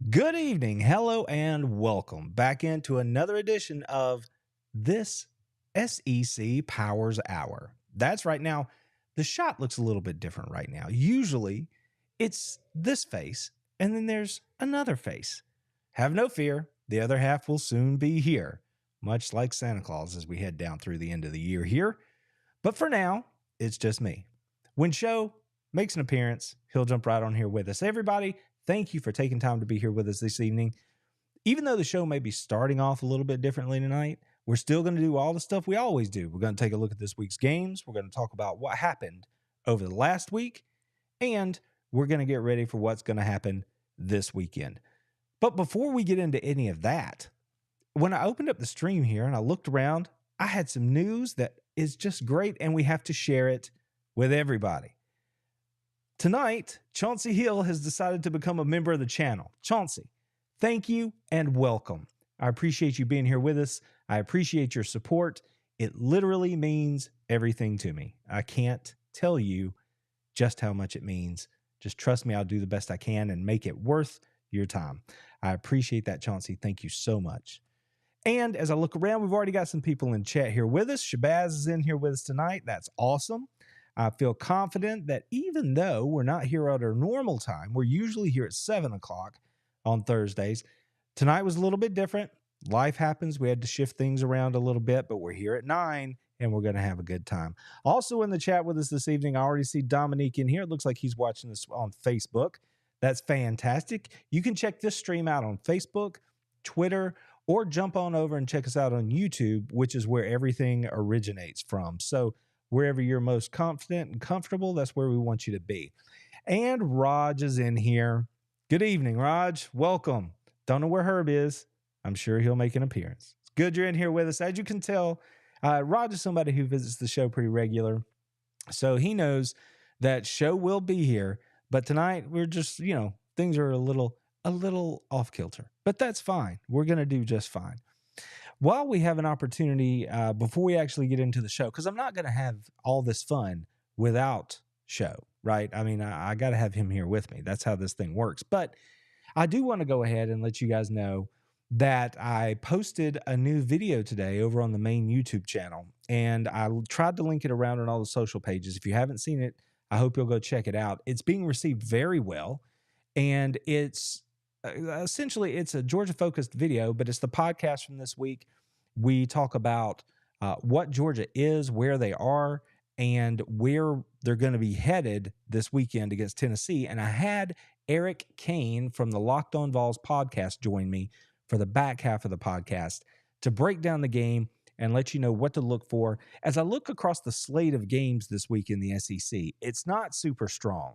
Good evening, hello, and welcome back into another edition of this SEC Powers Hour. That's right. Now, the shot looks a little bit different right now. Usually, it's this face, and then there's another face. Have no fear, the other half will soon be here, much like Santa Claus as we head down through the end of the year here. But for now, it's just me. When Show makes an appearance, he'll jump right on here with us. Everybody, thank you for taking time to be here with us this evening. Even though the show may be starting off a little bit differently tonight, we're still going to do all the stuff we always do. We're going to take a look at this week's games. We're going to talk about what happened over the last week, and we're going to get ready for what's going to happen this weekend. But before we get into any of that, when I opened up the stream here and I looked around, I had some news that is just great, and we have to share it with everybody. Tonight, Chauncey Hill has decided to become a member of the channel. Chauncey, thank you and welcome. I appreciate you being here with us. I appreciate your support. It literally means everything to me. I can't tell you just how much it means. Just trust me, I'll do the best I can and make it worth your time. I appreciate that, Chauncey. Thank you so much. And as I look around, we've already got some people in chat here with us. Shabazz is in here with us tonight. That's awesome. I feel confident that even though we're not here at our normal time, we're usually here at 7 o'clock on Thursdays. Tonight was a little bit different. Life happens. We had to shift things around a little bit, but we're here at 9 and we're going to have a good time. Also in the chat with us this evening, I already see Dominique in here. It looks like he's watching this on Facebook. That's fantastic. You can check this stream out on Facebook, Twitter, or jump on over and check us out on YouTube, which is where everything originates from. So wherever you're most confident and comfortable, that's where we want you to be. And Raj is in here. Good evening, Raj. Welcome. Don't know where Herb is. I'm sure he'll make an appearance. It's good you're in here with us. As you can tell, Raj is somebody who visits the show pretty regular, so he knows that show will be here. But tonight we're just, things are a little off kilter, but that's fine. We're going to do just fine. While we have an opportunity, before we actually get into the show, because I'm not going to have all this fun without show, right? I mean, I got to have him here with me. That's how this thing works. But I do want to go ahead and let you guys know that I posted a new video today over on the main YouTube channel, and I tried to link it around on all the social pages. If you haven't seen it, I hope you'll go check it out. It's being received very well, and it's essentially it's a Georgia focused video, but it's the podcast from this week. We talk about what Georgia is, where they are, and where they're going to be headed this weekend against Tennessee. And I had Eric Kane from the Locked On Vols podcast join me for the back half of the podcast to break down the game and let you know what to look for. As I look across the slate of games this week in the SEC, it's not super strong.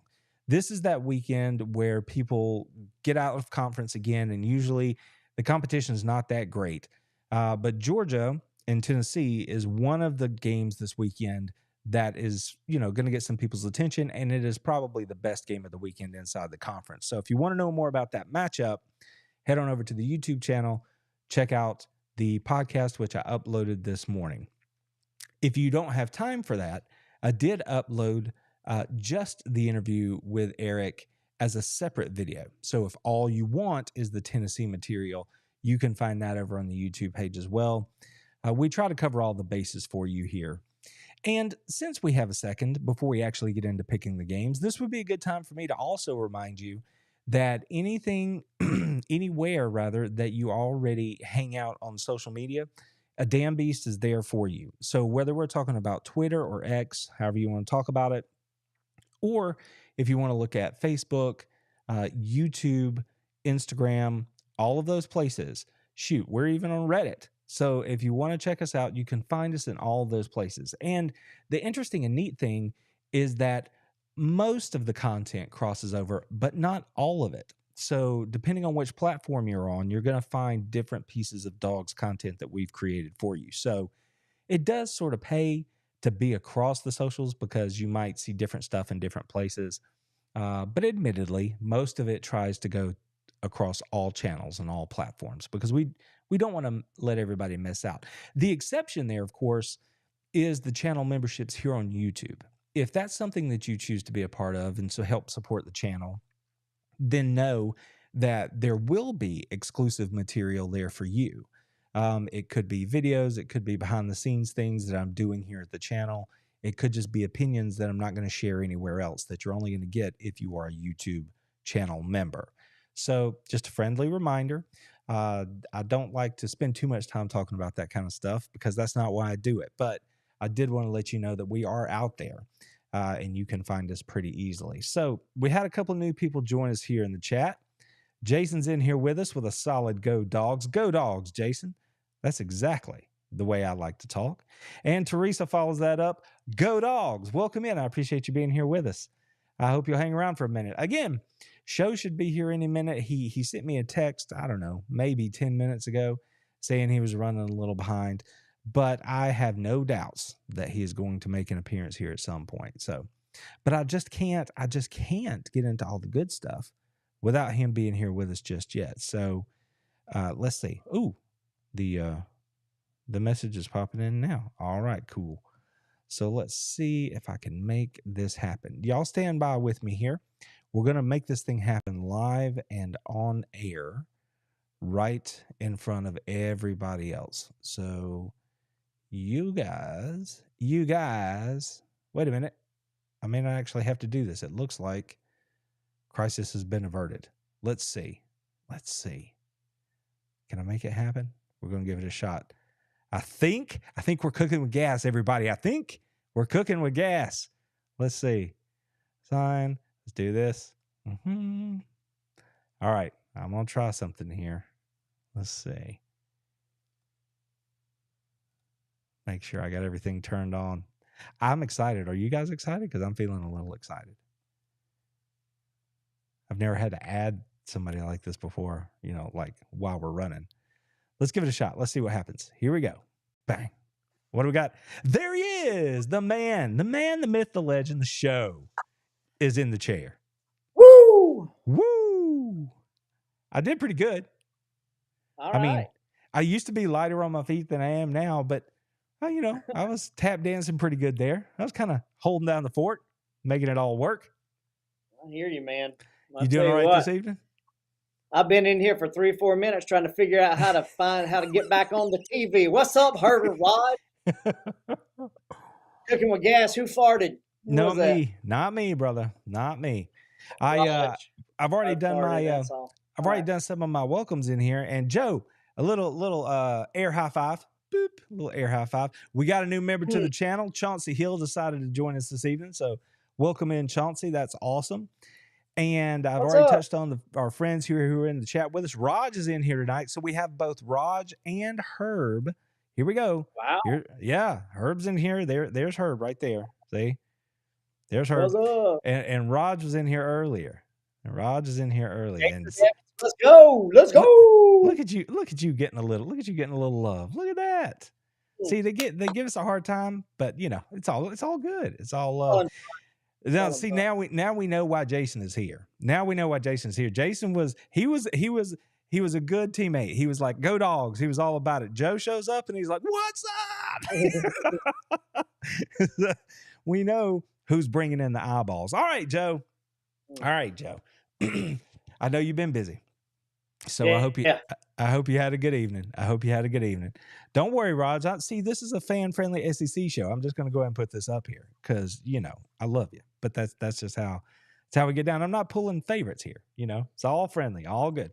This is that weekend where people get out of conference again, and usually the competition is not that great. But Georgia and Tennessee is one of the games this weekend that is, going to get some people's attention, and it is probably the best game of the weekend inside the conference. So if you want to know more about that matchup, head on over to the YouTube channel, check out the podcast, which I uploaded this morning. If you don't have time for that, I did upload just the interview with Eric as a separate video. So if all you want is the Tennessee material, you can find that over on the YouTube page as well. We try to cover all the bases for you here. And since we have a second before we actually get into picking the games, this would be a good time for me to also remind you that anywhere rather, that you already hang out on social media, a damn beast is there for you. So whether we're talking about Twitter or X, however you want to talk about it, or if you want to look at Facebook, YouTube, Instagram, all of those places, shoot, we're even on Reddit. So if you want to check us out, you can find us in all of those places. And the interesting and neat thing is that most of the content crosses over, but not all of it. So depending on which platform you're on, you're going to find different pieces of Dogs content that we've created for you. So it does sort of pay to be across the socials because you might see different stuff in different places. But admittedly, most of it tries to go across all channels and all platforms because we don't want to let everybody miss out. The exception there, of course, is the channel memberships here on YouTube. If that's something that you choose to be a part of and so help support the channel, then know that there will be exclusive material there for you. It could be videos, it could be behind the scenes things that I'm doing here at the channel. It could just be opinions that I'm not going to share anywhere else, that you're only going to get if you are a YouTube channel member. So just a friendly reminder. I don't like to spend too much time talking about that kind of stuff because that's not why I do it. But I did want to let you know that we are out there and you can find us pretty easily. So we had a couple of new people join us here in the chat. Jason's in here with us with a solid go dogs. Go dogs, Jason. That's exactly the way I like to talk. And Teresa follows that up. Go dogs. Welcome in. I appreciate you being here with us. I hope you'll hang around for a minute. Again, show should be here any minute. He sent me a text, I don't know, maybe 10 minutes ago, saying he was running a little behind. But I have no doubts that he is going to make an appearance here at some point. So, but I just can't get into all the good stuff without him being here with us just yet. So let's see. Ooh, the message is popping in now. All right, cool. So let's see if I can make this happen. Y'all stand by with me here. We're going to make this thing happen live and on air right in front of everybody else. So you guys, wait a minute. I may not actually have to do this. It looks like crisis has been averted. Let's see. Can I make it happen? We're going to give it a shot. I think we're cooking with gas, everybody. I think we're cooking with gas. Let's see. Sign. Let's do this. All right. I'm going to try something here. Let's see. Make sure I got everything turned on. I'm excited. Are you guys excited? Because I'm feeling a little excited. I've never had to add somebody like this before, like while we're running. Let's give it a shot. Let's see what happens. Here we go. Bang. What do we got? There he is. The man, the myth, the legend, the show is in the chair. Woo! Woo! I did pretty good. All right. I mean, I used to be lighter on my feet than I am now, but I was tap dancing pretty good there. I was kind of holding down the fort, making it all work. I hear you, man. You doing all right this evening? I've been in here for 3 or 4 minutes trying to figure out how to get back on the TV. What's up, Herbert Rod? Cooking with gas. Who farted? Not me, brother. Not me. I've already done I've already done some of my welcomes in here. And Joe, a little air high five. Boop, a little air high five. We got a new member to the channel. Chauncey Hill decided to join us this evening. So welcome in, Chauncey. That's awesome. And I've already touched on our friends here who are in the chat with us. Raj is in here tonight. So we have both Raj and Herb. Here we go. Wow. Herb's in here. There's Herb right there. See? There's Herb. And Raj was in here earlier. And let's go. Look at you getting a little love. Look at that. See, they give us a hard time, but it's all good. It's all love. Now, see, now we know why Jason is here. Jason was a good teammate. He was like, go dogs. He was all about it. Joe shows up and he's like, what's up? We know who's bringing in the eyeballs. All right, Joe. I know you've been busy. So I hope you had a good evening. Don't worry, Raj. See, this is a fan-friendly SEC show. I'm just going to go ahead and put this up here because, I love you. But that's just how we get down. I'm not pulling favorites here. It's all friendly, all good.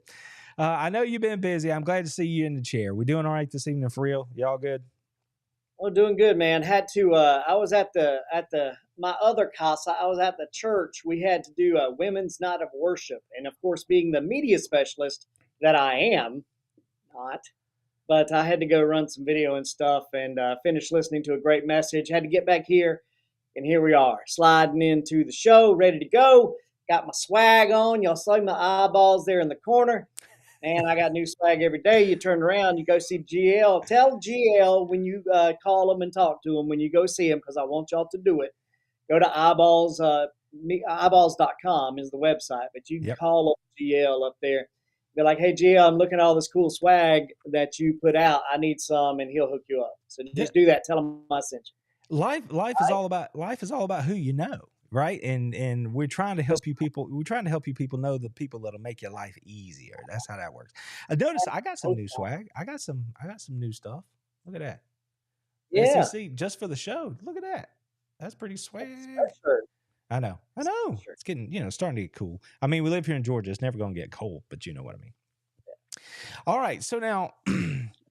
I know you've been busy. I'm glad to see you in the chair. We doing all right this evening for real? Y'all good? Oh, doing good, man. Had to. I was at my other casa. I was at the church. We had to do a women's night of worship, and of course, being the media specialist that I am, but I had to go run some video and stuff, and finish listening to a great message. Had to get back here, and here we are, sliding into the show, ready to go. Got my swag on. Y'all see my eyeballs there in the corner. Man, I got new swag every day. You turn around, you go see GL. Tell GL when you call them and talk to them when you go see them, because I want y'all to do it. Go to eyeballs, eyeballs.com is the website, but you can call up GL up there. Be like, hey, GL, I'm looking at all this cool swag that you put out. I need some, and he'll hook you up. So just do that. Tell him I sent you. Life is all about who you know. right? And we're trying to help you people. We're trying to help you people know the people that'll make your life easier. That's how that works. I noticed I got some new swag. I got some new stuff. Look at that. Yeah, SEC just for the show. Look at that. That's pretty that's swag. a sweatshirt. I know. I know. Sweatshirt. It's getting, starting to get cool. I mean, we live here in Georgia. It's never going to get cold, but you know what I mean. All right. So now,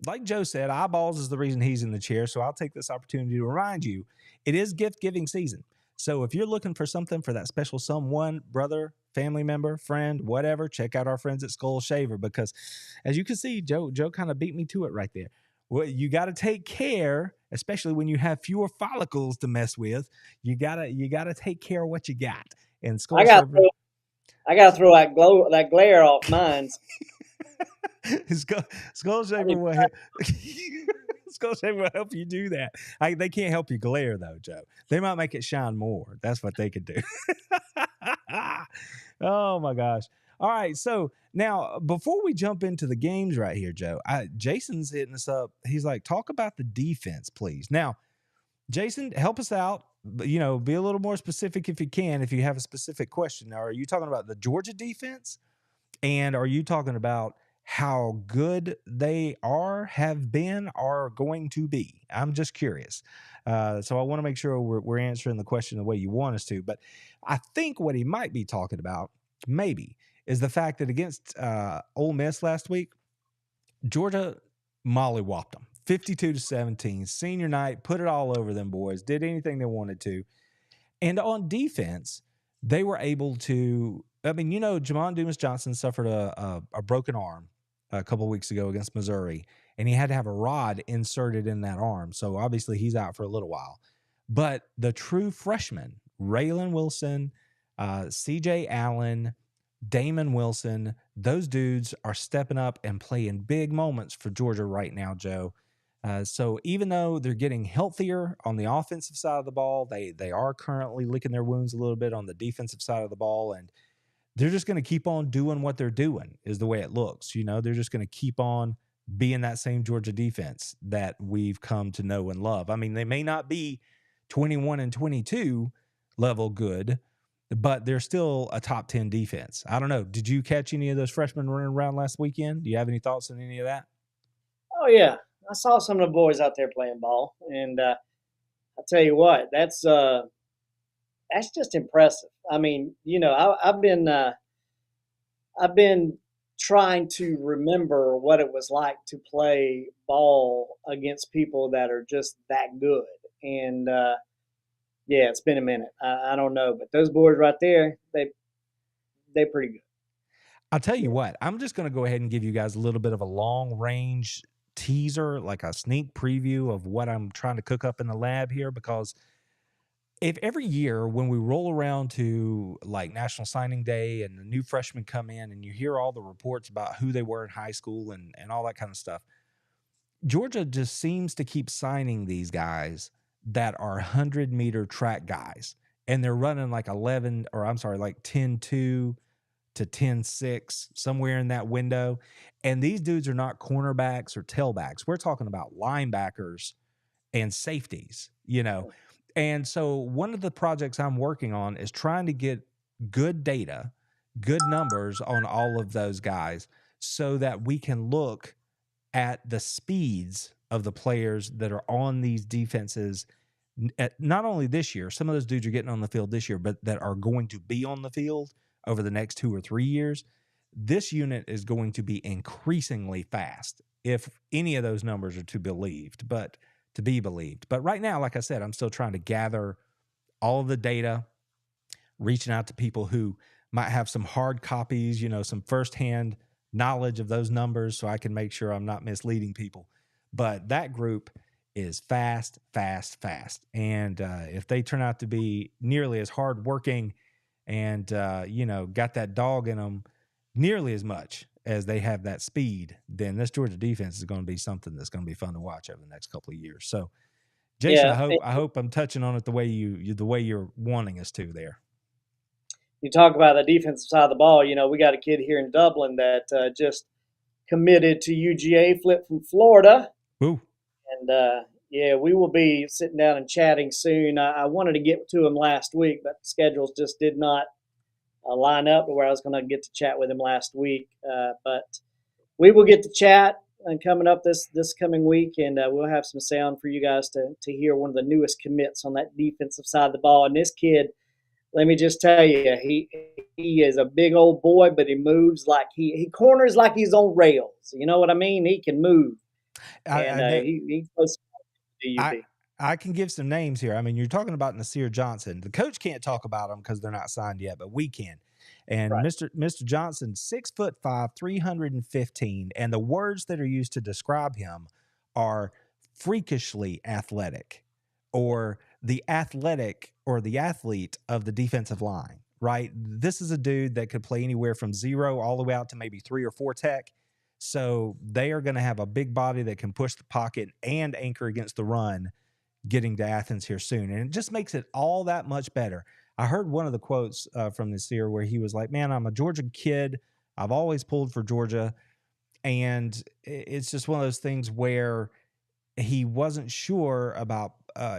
like Joe said, eyeballs is the reason he's in the chair. So I'll take this opportunity to remind you it is gift giving season. So if you're looking for something for that special someone, brother, family member, friend, whatever, check out our friends at Skull Shaver, because as you can see, Joe kind of beat me to it right there. Well, you got to take care, especially when you have fewer follicles to mess with. You gotta take care of what you got. And I Skull got Shaver, I got to throw that glare off mine. Skull I Shaver need, will help. Skull Shaver will help you do that. They can't help you glare though, Joe. They might make it shine more. That's what they could do. Oh my gosh. All right. So now, before we jump into the games right here, Joe, Jason's hitting us up. He's like, talk about the defense, please. Now, Jason, help us out. Be a little more specific if you can, if you have a specific question. Now, are you talking about the Georgia defense? And are you talking about how good they have been, are going to be? I'm just curious. So I want to make sure we're answering the question the way you want us to. But I think what he might be talking about, maybe, is the fact that against Ole Miss last week, Georgia mollywopped them 52-17. Senior night, put it all over them boys, did anything they wanted to. And on defense, they were able to. I mean, Jamon Dumas-Johnson suffered a broken arm a couple of weeks ago against Missouri, and he had to have a rod inserted in that arm. So obviously he's out for a little while. But the true freshmen, Raylan Wilson, CJ Allen, Damon Wilson, those dudes are stepping up and playing big moments for Georgia right now, Joe. So even though they're getting healthier on the offensive side of the ball, they are currently licking their wounds a little bit on the defensive side of the ball, and they're just going to keep on doing what they're doing is the way it looks. They're just going to keep on being that same Georgia defense that we've come to know and love. I mean, they may not be 21-22 level good, but they're still a top 10 defense. I don't know. Did you catch any of those freshmen running around last weekend? Do you have any thoughts on any of that? oh yeah, I saw some of the boys out there playing ball, and I'll tell you what, that's just impressive. I mean, I've been trying to remember what it was like to play ball against people that are just that good, and yeah, it's been a minute. I don't know, but those boys right there, they're pretty good. I'll tell you Yeah. what, I'm just going to go ahead and give you guys a little bit of a long range teaser, like a sneak preview of what I'm trying to cook up in the lab here, because if every year when we roll around to like National Signing Day and the new freshmen come in and you hear all the reports about who they were in high school and all that kind of stuff, Georgia just seems to keep signing these guys that are 100-meter track guys. And they're running like 10-2 to 10-6, somewhere in that window. And these dudes are not cornerbacks or tailbacks. We're talking about linebackers and safeties. And so one of the projects I'm working on is trying to get good data, good numbers on all of those guys so that we can look at the speeds of the players that are on these defenses not only this year, some of those dudes are getting on the field this year, but that are going to be on the field over the next 2 or 3 years. This unit is going to be increasingly fast if any of those numbers are to be believed. But right now, like I said, I'm still trying to gather all of the data, reaching out to people who might have some hard copies, some firsthand knowledge of those numbers so I can make sure I'm not misleading people. But that group is fast. And if they turn out to be nearly as hardworking and, got that dog in them nearly as much as they have that speed, then this Georgia defense is going to be something that's going to be fun to watch over the next couple of years. So, Jason, Yeah, I hope I'm touching on it the way you're wanting us to there. you talk about the defensive side of the ball. We got a kid here in Dublin that just committed to UGA, flipped from Florida, Ooh. and Yeah, we will be sitting down and chatting soon. I wanted to get to him last week, but schedules just did not line up to where I was going to get to chat with him last week. But we will get to chat and coming up this coming week, and we'll have some sound for you guys to hear one of the newest commits on that defensive side of the ball. And this kid, let me just tell you, he is a big old boy, but he moves like he corners like he's on rails. You know what I mean? He can move, and I know he's supposed to be I UB. I can give some names here. I mean, you're talking about Nasir Johnson. The coach can't talk about them because they're not signed yet, but we can. And Right. Mr. Johnson, 6'5", 315, and the words that are used to describe him are freakishly athletic, or the athletic or the athlete of the defensive line. Right. This is a dude that could play anywhere from 0 all the way out to maybe 3 or 4 tech. So they are going to have a big body that can push the pocket and anchor against the run getting to Athens here soon. And it just makes it all that much better. I heard one of the quotes from this year where he was like, man, I'm a Georgia kid. I've always pulled for Georgia. And it's just one of those things where he wasn't sure about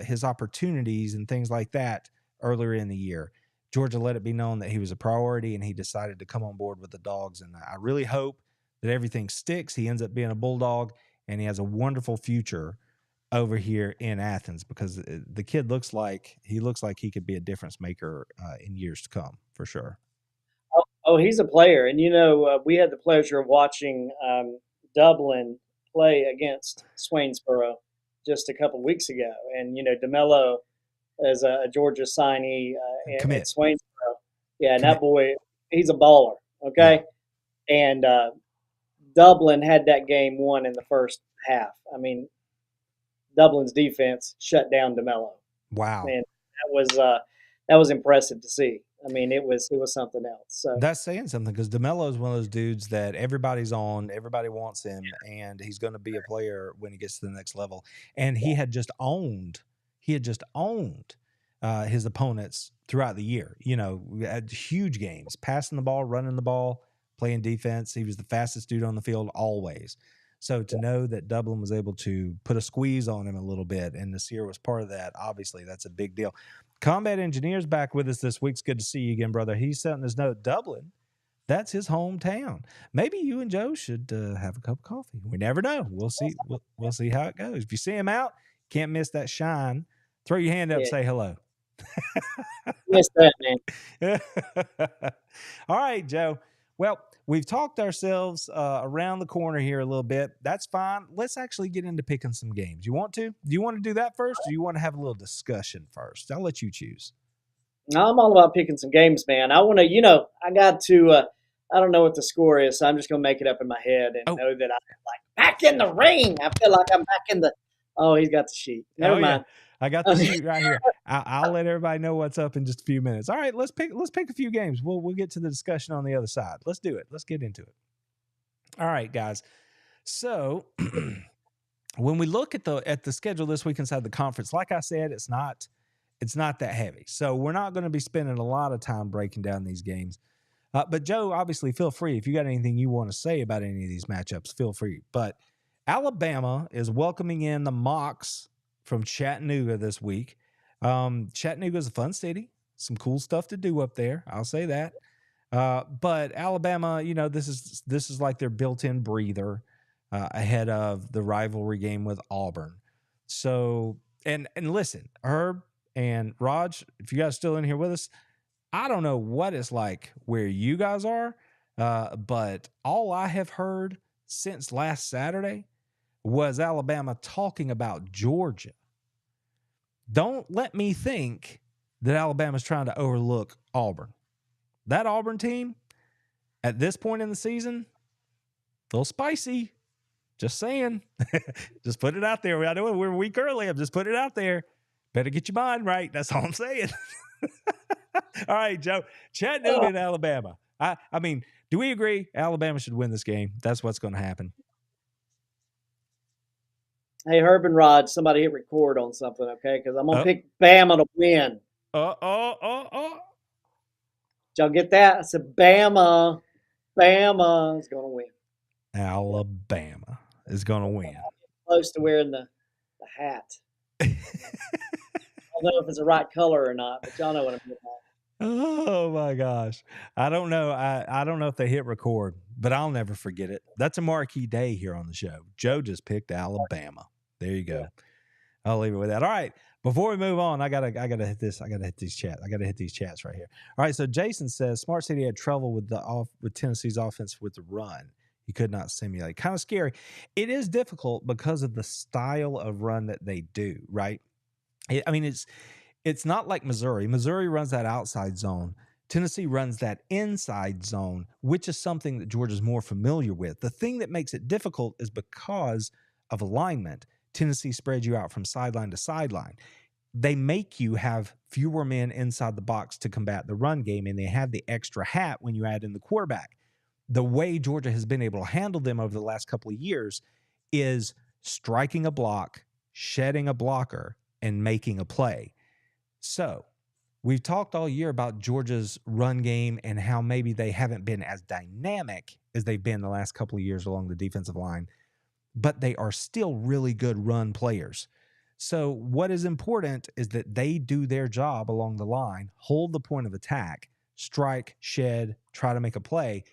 his opportunities and things like that earlier in the year. Georgia let it be known that he was a priority, and he decided to come on board with the Dogs. And I really hope that everything sticks. He ends up being a Bulldog, and he has a wonderful future over here in Athens, because the kid looks like he could be a difference maker in years to come for sure. Oh, he's a player, and we had the pleasure of watching Dublin play against Swainsboro just a couple weeks ago, and DeMello is a Georgia signee at Commit, Swainsboro. Yeah, and that commit. boy, he's a baller. Yeah. Okay, and Dublin had that game won in the first half. I mean, Dublin's defense shut down DeMello, Wow. and that was impressive to see. I mean, it was something else. So That's saying something, because DeMello is one of those dudes that everybody's on, everybody wants him, and he's going to be a player when he gets to the next level. And he had just owned his opponents throughout the year. We had huge games, passing the ball, running the ball, playing defense. He was the fastest dude on the field always. So to know that Dublin was able to put a squeeze on him a little bit, and Nasir was part of that, obviously that's a big deal. Combat Engineer's back with us this week. It's good to see you again, brother. He's sent his note. Dublin, that's his hometown. Maybe you and Joe should have a cup of coffee. We never know. We'll see. We'll see how it goes. If you see him out, can't miss that shine. Throw your hand up. yeah, Say hello. missed that, man. All right, Joe. Well, we've talked ourselves around the corner here a little bit. That's fine. Let's actually get into picking some games. You want to? Do you want to do that first, or do you want to have a little discussion first? I'll let you choose. Now, I'm all about picking some games, man. I want to, I got to. I don't know what the score is, so I'm just gonna make it up in my head and Oh, know that I'm like back in the ring. I feel like I'm back in the. Oh, he's got the sheet. oh Never yeah. mind. I got the sheet right here. I'll let everybody know what's up in just a few minutes. All right, let's pick a few games. We'll get to the discussion on the other side. Let's do it. Let's get into it. All right, guys. So when we look at the schedule this week inside the conference, like I said, it's not that heavy. So we're not going to be spending a lot of time breaking down these games. But Joe, obviously, feel free. If you got anything you want to say about any of these matchups, feel free. But Alabama is welcoming in the Mocs from Chattanooga this week. Chattanooga is a fun city. Some cool stuff to do up there. I'll say that. But Alabama, this is like their built-in breather ahead of the rivalry game with Auburn. So, and listen, Herb and Raj, if you guys are still in here with us, I don't know what it's like where you guys are, but all I have heard since last Saturday was Alabama talking about Georgia. Don't let me think that Alabama's trying to overlook Auburn. That Auburn team, at this point in the season, a little spicy. Just saying. Just put it out there. I know we're a week early. I'm just putting it out there. Better get your mind right. That's all I'm saying. All right, Joe. Chattanooga and Alabama. I mean, do we agree Alabama should win this game? That's what's going to happen. Hey, Herb and Rod, somebody hit record on something, okay? Because I'm gonna pick Bama to win. Did y'all get that? I said Bama. Bama is gonna win. Alabama is going to win. Close to wearing the hat. I don't know if it's the right color or not, but y'all know what I'm getting at. Oh my gosh. I don't know. I don't know if they hit record, but I'll never forget it. That's a marquee day here on the show. Joe just picked Alabama. There you Yeah. go. I'll leave it with that. All right. Before we move on, I gotta hit this. I gotta hit these chats. I gotta hit these chats right here. All right. So Jason says Smart City had trouble with with Tennessee's offense with the run. He could not simulate. Kind of scary. It is difficult because of the style of run that they do, right? I mean, it's not like Missouri. Missouri runs that outside zone. Tennessee runs that inside zone, which is something that Georgia's more familiar with. The thing that makes it difficult is because of alignment. Tennessee spreads you out from sideline to sideline. They make you have fewer men inside the box to combat the run game, and they have the extra hat when you add in the quarterback. The way Georgia has been able to handle them over the last couple of years is striking a block, shedding a blocker, and making a play. So we've talked all year about Georgia's run game and how maybe they haven't been as dynamic as they've been the last couple of years along the defensive line, but they are still really good run players. So what is important is that they do their job along the line, hold the point of attack, strike, shed, try to make a play.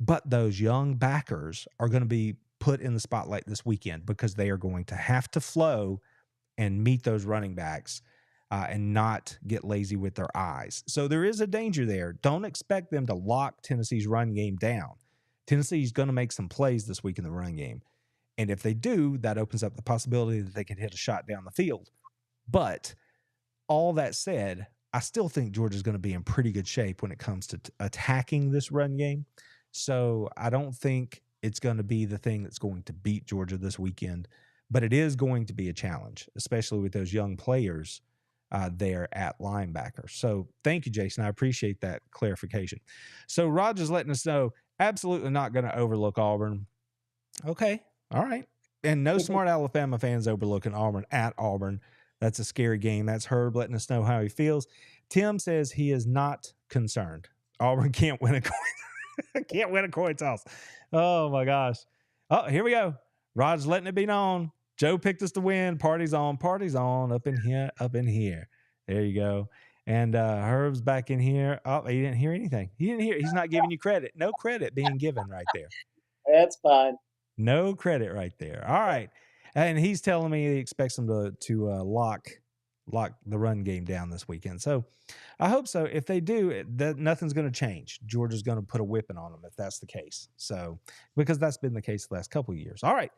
But those young backers are going to be put in the spotlight this weekend because they are going to have to flow and meet those running backs and not get lazy with their eyes. So there is a danger there. Don't expect them to lock Tennessee's run game down. Tennessee's going to make some plays this week in the run game. And if they do, that opens up the possibility that they can hit a shot down the field. But all that said, I still think Georgia's going to be in pretty good shape when it comes to attacking this run game. So I don't think it's going to be the thing that's going to beat Georgia this weekend, but it is going to be a challenge, especially with those young players there at linebacker. So thank you, Jason. I appreciate that clarification. So Roger's letting us know, absolutely not going to overlook Auburn. Okay. All right. And no smart Alabama fans overlooking Auburn at Auburn. That's a scary game. That's Herb letting us know how he feels. Tim says he is not concerned. Auburn can't win a coin. Can't win a coin toss. Oh my gosh. Oh, here we go. Rod's letting it be known. Joe picked us to win. Party's on. Party's on. Up in here. Up in here. There you go. And Herb's back in here. Oh, he didn't hear anything. He didn't hear. He's not giving you credit. No credit being given right there. That's fine. No credit right there. All right. And he's telling me he expects them to lock the run game down this weekend. So I hope so. If they do, nothing's going to change. Georgia's going to put a whipping on them if that's the case. So because that's been the case the last couple of years. All right.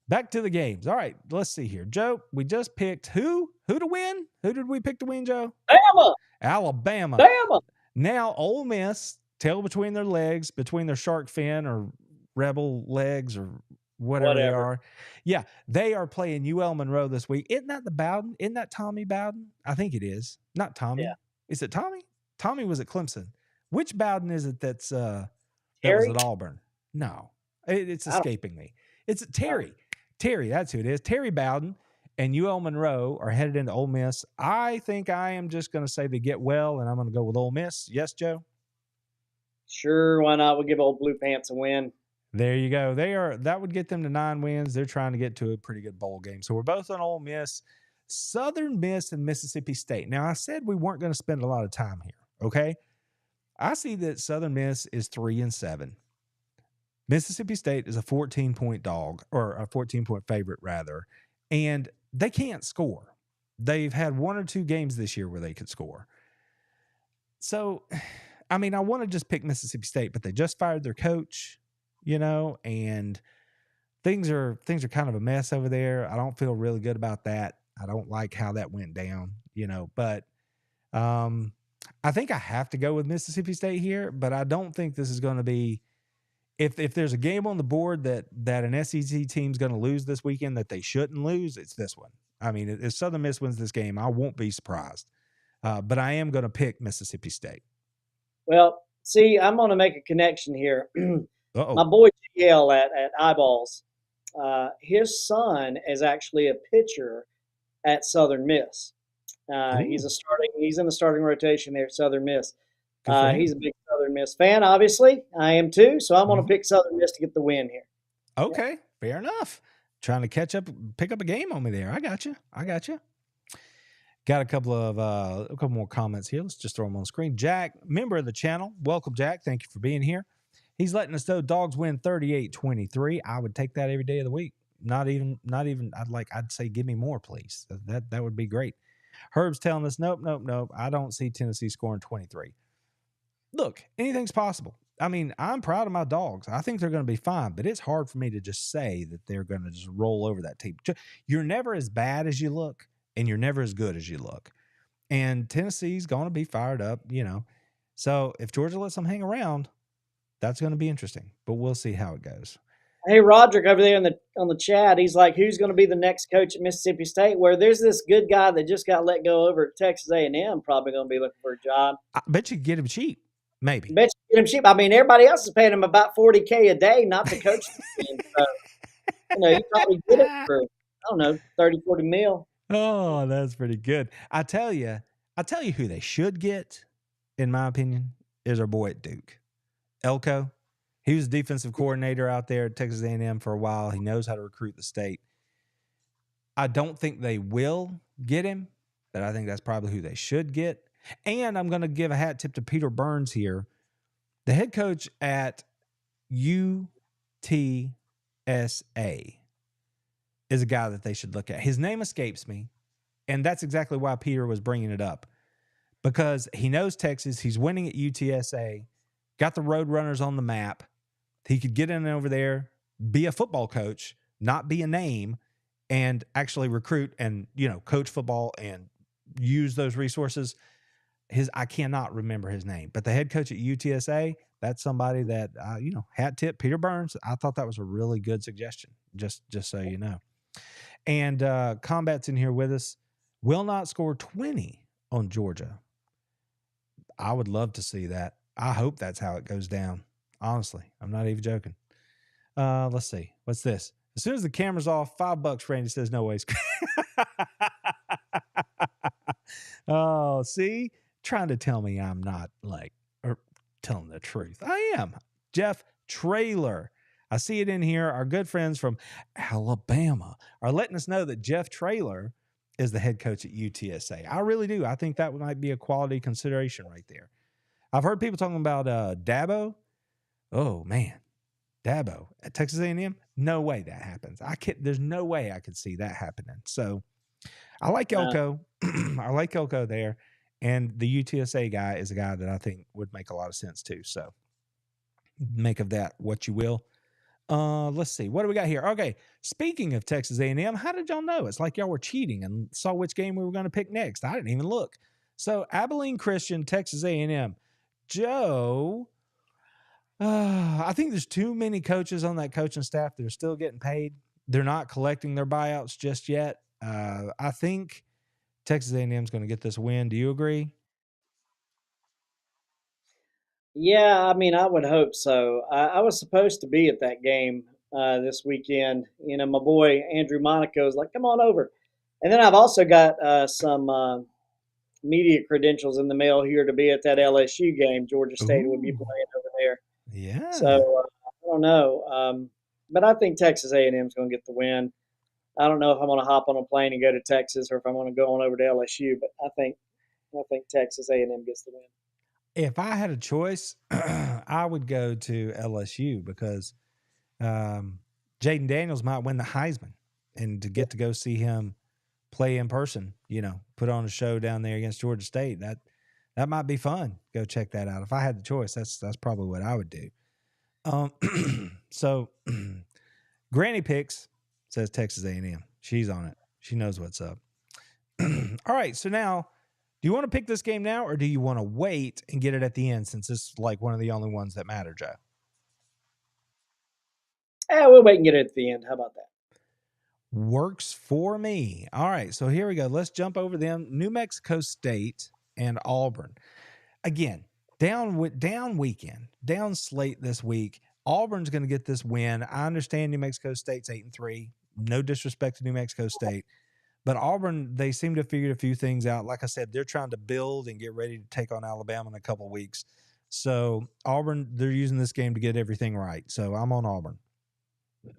Back to the games. All right. Let's see here. Joe, we just picked who to win? Who did we pick to win, Joe? Alabama. Now Ole Miss, tail between their legs, between their shark fin or rebel legs or whatever they are. Yeah, they are playing UL Monroe this week. Isn't that the Bowden? Isn't that Tommy Bowden? I think it is. Not Tommy. Yeah. Is it Tommy? Tommy was at Clemson. Which Bowden is it that was at Auburn? No, it's escaping me. It's Terry. Terry, that's who it is. Terry Bowden and UL Monroe are headed into Ole Miss. I think I am just going to say they get well, and I'm going to go with Ole Miss. Yes, Joe? Sure, why not? We'll give old Blue Pants a win. There you go. That would get them to 9 wins. They're trying to get to a pretty good bowl game. So we're both on Ole Miss, Southern Miss, and Mississippi State. Now, I said we weren't going to spend a lot of time here, okay? I see that Southern Miss is 3-7. Mississippi State is a 14-point dog, or a 14-point favorite, rather, and they can't score. They've had 1 or 2 games this year where they could score. So, I mean, I want to just pick Mississippi State, but they just fired their coach, and things are kind of a mess over there. I don't feel really good about that. I don't like how that went down, but I think I have to go with Mississippi State here, but I don't think this is going to be, if there's a game on the board that an SEC team's going to lose this weekend that they shouldn't lose, it's this one. I mean, if Southern Miss wins this game, I won't be surprised. But I am going to pick Mississippi State. Well, see, I'm going to make a connection here. My boy GL at Eyeballs, his son is actually a pitcher at Southern Miss. He's in the starting rotation there at Southern Miss. He's a big Southern Miss fan, obviously. I am too. So I'm going to pick Southern Miss to get the win here. Okay, fair enough. trying to pick up a game on me there. I got you. Got a couple more comments here. Let's just throw them on the screen. Jack, member of the channel. Welcome, Jack. Thank you for being here. He's letting us know Dogs win 38-23. I would take that every day of the week. Not even, I'd say give me more, please. That would be great. Herb's telling us, nope. I don't see Tennessee scoring 23. Look, anything's possible. I mean, I'm proud of my Dogs. I think they're going to be fine, but it's hard for me to just say that they're going to just roll over that team. You're never as bad as you look, and you're never as good as you look. And Tennessee's going to be fired up, So if Georgia lets them hang around, that's going to be interesting. But we'll see how it goes. Hey, Roderick over there on the chat, he's like, who's going to be the next coach at Mississippi State? Where there's this good guy that just got let go over at Texas A&M, probably going to be looking for a job. I bet you could get him cheap, maybe. Bet you get him cheap. I mean, everybody else is paying him about $40K a day, not to coach the team. So, you probably get it for, I don't know, 30, 40 mil. Oh, that's pretty good. I tell you who they should get, in my opinion, is our boy at Duke, Elko. He was defensive coordinator out there at Texas A&M for a while. He knows how to recruit the state. I don't think they will get him, but I think that's probably who they should get. And I'm going to give a hat tip to Peter Burns here, the head coach at UTSA is a guy that they should look at. His name escapes me, and that's exactly why Peter was bringing it up, because he knows Texas. He's winning at UTSA, got the Roadrunners on the map. He could get in over there, be a football coach, not be a name, and actually recruit and, coach football and use those resources. I cannot remember his name, but the head coach at UTSA, that's somebody that, hat tip, Peter Burns. I thought that was a really good suggestion, just so you know. And Combat's in here with us. Will not score 20 on Georgia. I would love to see that. I hope that's how it goes down. Honestly, I'm not even joking. Let's see. What's this? As soon as the camera's off, $5, Randy says, no ways. Oh, see? Trying to tell me I'm not telling the truth. I am. Jeff Traylor. I see it in here. Our good friends from Alabama are letting us know that Jeff Traylor is the head coach at UTSA. I really do. I think that might be a quality consideration right there. I've heard people talking about Dabo. Oh, man. Dabo at Texas A&M? No way that happens. There's no way I could see that happening. So I like Elko. I like Elko there. And the UTSA guy is a guy that I think would make a lot of sense too. So make of that what you will. Let's see. What do we got here? Okay. Speaking of Texas A&M, how did y'all know? It's like y'all were cheating and saw which game we were going to pick next. I didn't even look. So Abilene Christian, Texas A&M. Joe, I think there's too many coaches on that coaching staff that are still getting paid. They're not collecting their buyouts just yet. I think Texas A&M is going to get this win. Do you agree? Yeah, I mean, I would hope so. I was supposed to be at that game this weekend. My boy Andrew Monaco is like, come on over. And then I've also got some media credentials in the mail here to be at that LSU game. Georgia State would be playing over there. Yeah. So I don't know, but I think Texas A&M is going to get the win. I don't know if I'm going to hop on a plane and go to Texas or if I'm going to go on over to LSU, but I think Texas A&M gets the win. If I had a choice, I would go to LSU because Jaden Daniels might win the Heisman, and to get to go see him play in person, put on a show down there against Georgia State, that might be fun. Go check that out. If I had the choice, that's probably what I would do. So Granny Picks says Texas A&M. She's on it. She knows what's up. All right. So now, do you want to pick this game now, or do you want to wait and get it at the end since it's like one of the only ones that matter, Joe? We'll wait and get it at the end. How about that? Works for me. All right. So here we go. Let's jump over them. New Mexico State and Auburn. Again, down weekend, down slate this week. Auburn's going to get this win. I understand New Mexico State's 8-3. No disrespect to New Mexico State. But Auburn, they seem to have figured a few things out. Like I said, they're trying to build and get ready to take on Alabama in a couple of weeks. So Auburn, they're using this game to get everything right. So I'm on Auburn.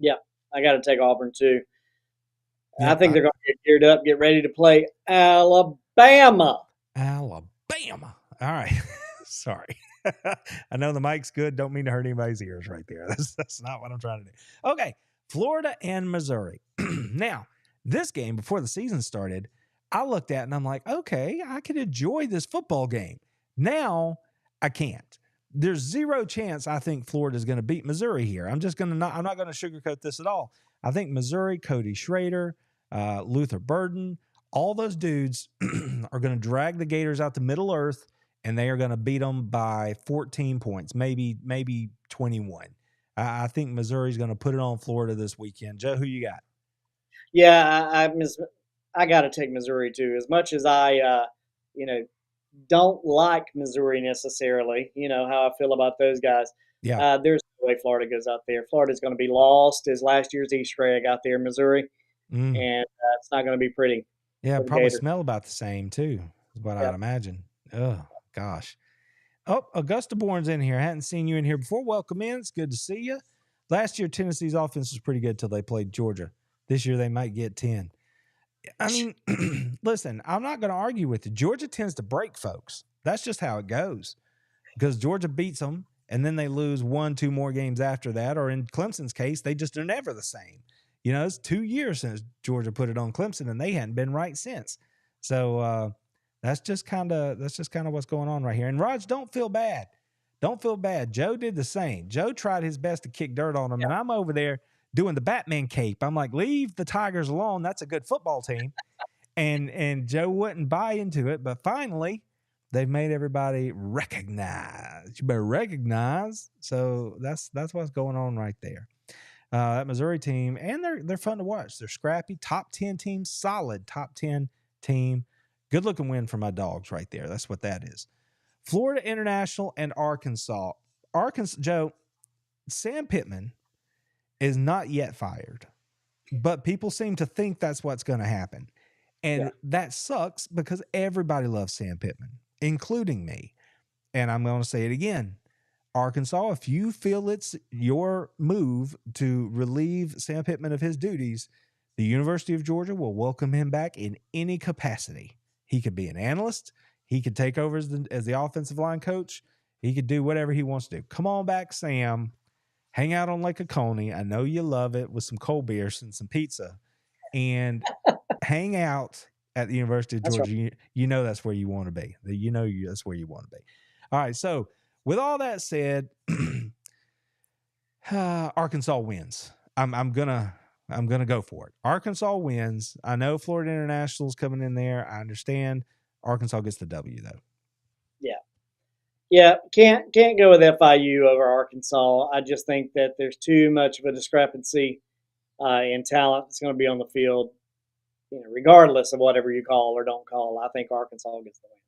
Yeah, I got to take Auburn too. I Yep. think they're going to get geared up, get ready to play Alabama. Alabama. All right. Sorry. I know the mic's good. Don't mean to hurt anybody's ears right there. That's not what I'm trying to do. Okay. Florida and Missouri. Now, this game before the season started, I looked at and I'm like, okay, I could enjoy this football game. Now, I can't. There's zero chance I think Florida is going to beat Missouri here. I'm not going to sugarcoat this at all. I think Missouri, Cody Schrader, Luther Burden, all those dudes are going to drag the Gators out to Middle Earth, and they are going to beat them by 14 points, maybe 21. I think Missouri's going to put it on Florida this weekend. Joe, who you got? Yeah, I got to take Missouri too. As much as you know, don't like Missouri necessarily. You know how I feel about those guys. Yeah. There's no way Florida goes out there. Florida's going to be lost as last year's Easter egg out there in Missouri, Mm. and it's not going to be pretty Yeah, for the probably Gators. smell about the same too, is what I'd Yep. imagine. Oh, gosh. Oh, Augusta Bourne's in here. I hadn't seen you in here before. Welcome in. It's good to see you. Last year, Tennessee's offense was pretty good till they played Georgia. This year, they might get 10. I mean, listen, I'm not going to argue with you. Georgia tends to break folks. That's just how it goes because Georgia beats them and then they lose 1-2 more games after that. Or in Clemson's case, they just are never the same. You know, it's 2 years since Georgia put it on Clemson and they hadn't been right since. So that's just kind of what's going on right here. And Raj, don't feel bad. Don't feel bad. Joe did the same. Joe tried his best to kick dirt on him, and I'm over there doing the Batman cape. I'm like, leave the Tigers alone. That's a good football team. And Joe wouldn't buy into it, but finally they've made everybody recognize. You better recognize. So that's what's going on right there. That Missouri team, and they're fun to watch. They're scrappy, top 10 team, solid top 10 team. Good looking win for my dogs right there. That's what that is. Florida International and Arkansas. Joe, Sam Pittman is not yet fired, but people seem to think that's what's going to happen. And that sucks because everybody loves Sam Pittman, including me. And I'm going to say it again. Arkansas, if you feel it's your move to relieve Sam Pittman of his duties, the University of Georgia will welcome him back in any capacity. He could be an analyst. He could take over as the offensive line coach. He could do whatever he wants to do. Come on back, Sam. Hang out on Lake Oconee. I know you love it with some cold beers and some pizza. And hang out at the University of That's right. Georgia. You know that's where you want to be. That's where you want to be. All right, so with all that said, Arkansas wins. I'm gonna go for it. Arkansas wins. I know Florida International's coming in there. I understand. Arkansas gets the W though. Yeah, can't go with FIU over Arkansas. I just think that there's too much of a discrepancy in talent that's going to be on the field. You know, regardless of whatever you call or don't call, I think Arkansas gets the win.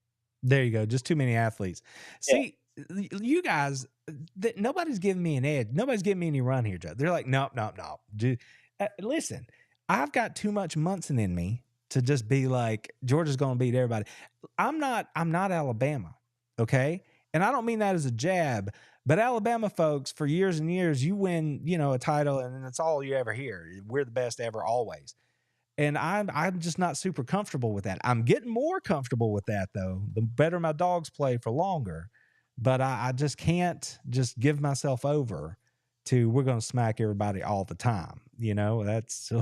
There you go. Just too many athletes. Yeah. See, you guys, nobody's giving me an edge. Nobody's giving me any run here, Joe. They're like, no. Listen, I've got too much Munson in me to just be like, Georgia's going to beat everybody. I'm not Alabama, okay? And I don't mean that as a jab, but Alabama folks, for years and years, you win, a title, and that's all you ever hear. We're the best ever, always. And I'm just not super comfortable with that. I'm getting more comfortable with that, though. The better my dogs play for longer. But I just can't just give myself over to we're going to smack everybody all the time. That's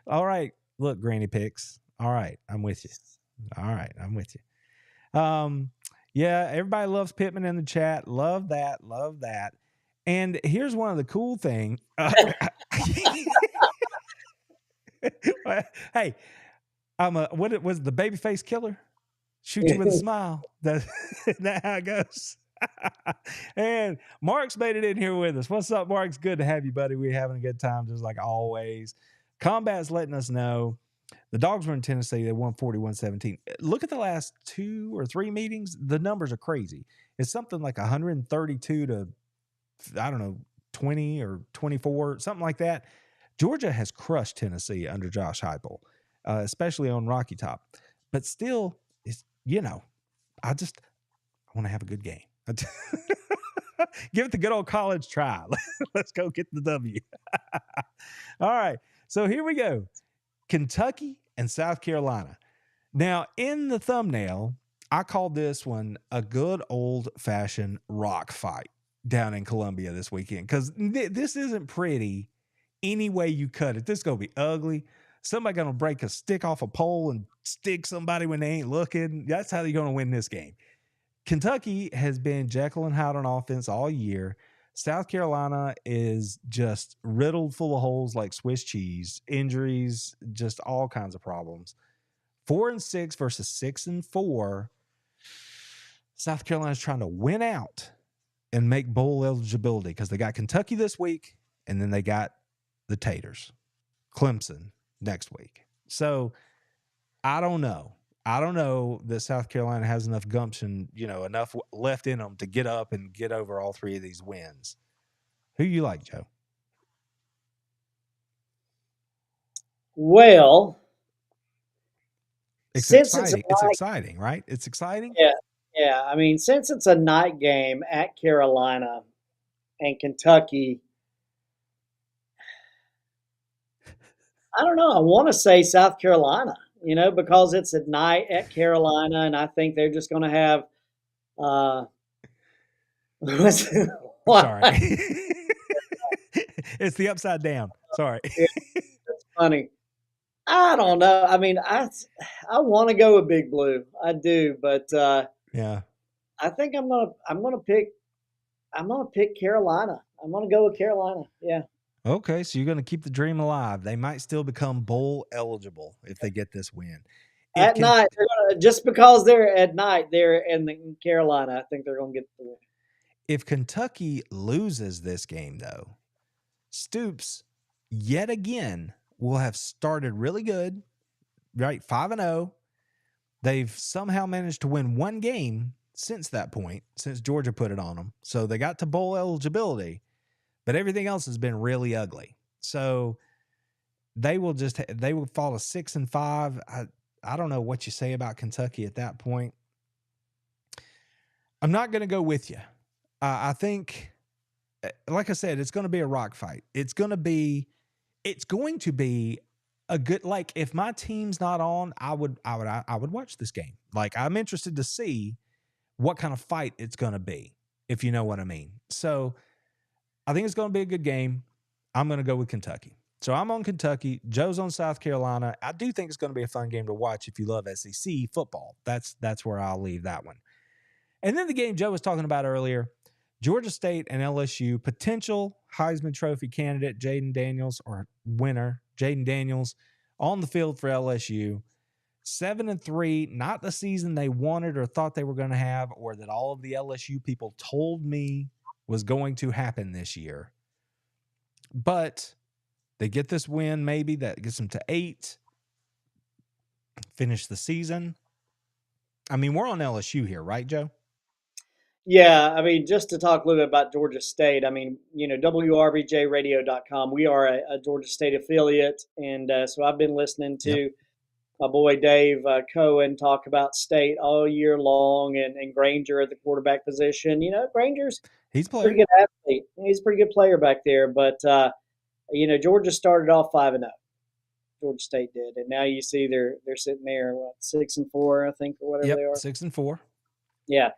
all right. Look, Granny Picks. All right. I'm with you. All right. I'm with you. Yeah, everybody loves Pittman in the chat. Love that. Love that. And here's one of the cool things. Hey, what was the babyface killer? Shoot you with a smile. That's that how it goes. And Mark's made it in here with us. What's up, Mark? It's good to have you, buddy. We're having a good time, just like always. Combat's letting us know the Dogs were in Tennessee. They won 41-17. Look at the last 2 or 3 meetings. The numbers are crazy. It's something like 132 to, I don't know, 20 or 24, something like that. Georgia has crushed Tennessee under Josh Heupel, especially on Rocky Top. But still, it's, I want to have a good game. Give it the good old college try. Let's go get the W. All right. So here we go. Kentucky and South Carolina. Now, in the thumbnail, I called this one a good old fashioned rock fight down in Columbia this weekend because this isn't pretty any way you cut it. This is going to be ugly. Somebody going to break a stick off a pole and stick somebody when they ain't looking. That's how you're going to win this game. Kentucky has been Jekyll and Hyde on offense all year. South Carolina is just riddled full of holes like Swiss cheese, injuries, just all kinds of problems. 4-6 versus 6-4. South Carolina's trying to win out and make bowl eligibility because they got Kentucky this week, and then they got the Taters, Clemson next week. So I don't know. I don't know that South Carolina has enough gumption, enough left in them to get up and get over all three of these wins. Who you like, Joe? Well, It's since exciting. It's exciting, right? It's exciting. yeah. I mean, since it's a night game at Carolina and Kentucky, I don't know. I want to say South Carolina, because it's at night at Carolina, and I think they're just going to have. Sorry, it's the upside down. Sorry, that's funny. I don't know. I mean, I want to go with Big Blue. I do, but yeah. I think I'm gonna pick Carolina. I'm gonna go with Carolina. Yeah. Okay, so you're going to keep the dream alive. They might still become bowl eligible if they get this win. At night, just because they're at night, they're in Carolina. I think they're going to get the win. If Kentucky loses this game, though, Stoops yet again will have started really good, right? 5-0. They've somehow managed to win one game since that point, since Georgia put it on them. So they got to bowl eligibility, but everything else has been really ugly. So they will fall to 6-5. I don't know what you say about Kentucky at that point. I'm not going to go with you. I think, like I said, it's going to be a rock fight. It's going to be a good, like, if my team's not on, I would watch this game. Like, I'm interested to see what kind of fight it's going to be, if you know what I mean. So I think it's going to be a good game. I'm going to go with Kentucky. So I'm on Kentucky. Joe's on South Carolina. I do think it's going to be a fun game to watch if you love SEC football. That's where I'll leave that one. And then the game Joe was talking about earlier, Georgia State and LSU, potential Heisman Trophy candidate Jaden Daniels, or winner Jaden Daniels, on the field for LSU. 7-3, not the season they wanted or thought they were going to have, or that all of the LSU people told me was going to happen this year. But they get this win, maybe that gets them to 8, finish the season. I mean, we're on LSU here, right, Joe? Yeah, I mean, just to talk a little bit about Georgia State, I mean, WRBJradio.com, we are a Georgia State affiliate, and so I've been listening to my boy Dave Cohen talk about State all year long, and Granger at the quarterback position. Granger's He's a pretty player. good athlete. He's a pretty good player back there, but Georgia started off 5-0. Georgia State did, and now you see they're sitting there 6-4, I think, or whatever they are. 6-4. Yeah,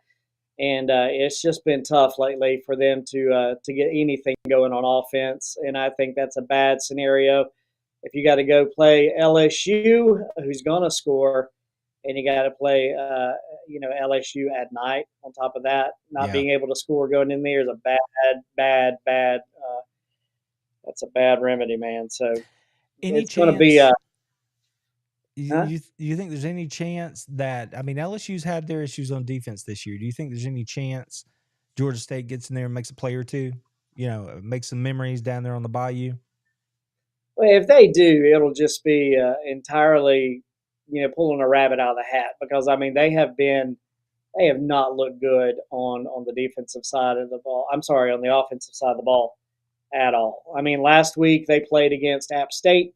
and it's just been tough lately for them to get anything going on offense, and I think that's a bad scenario. If you got to go play LSU, who's going to score, and you got to play LSU at night. On top of that, not being able to score going in there is a bad. That's a bad remedy, man. So it's going to be. You think there's any chance that, I mean, LSU's had their issues on defense this year. Do you think there's any chance Georgia State gets in there and makes a play or two? Makes some memories down there on the bayou? Well, if they do, it'll just be entirely, pulling a rabbit out of the hat, because I mean they have not looked good on the defensive side of the ball. I'm sorry, on the offensive side of the ball at all. I mean, last week they played against App State,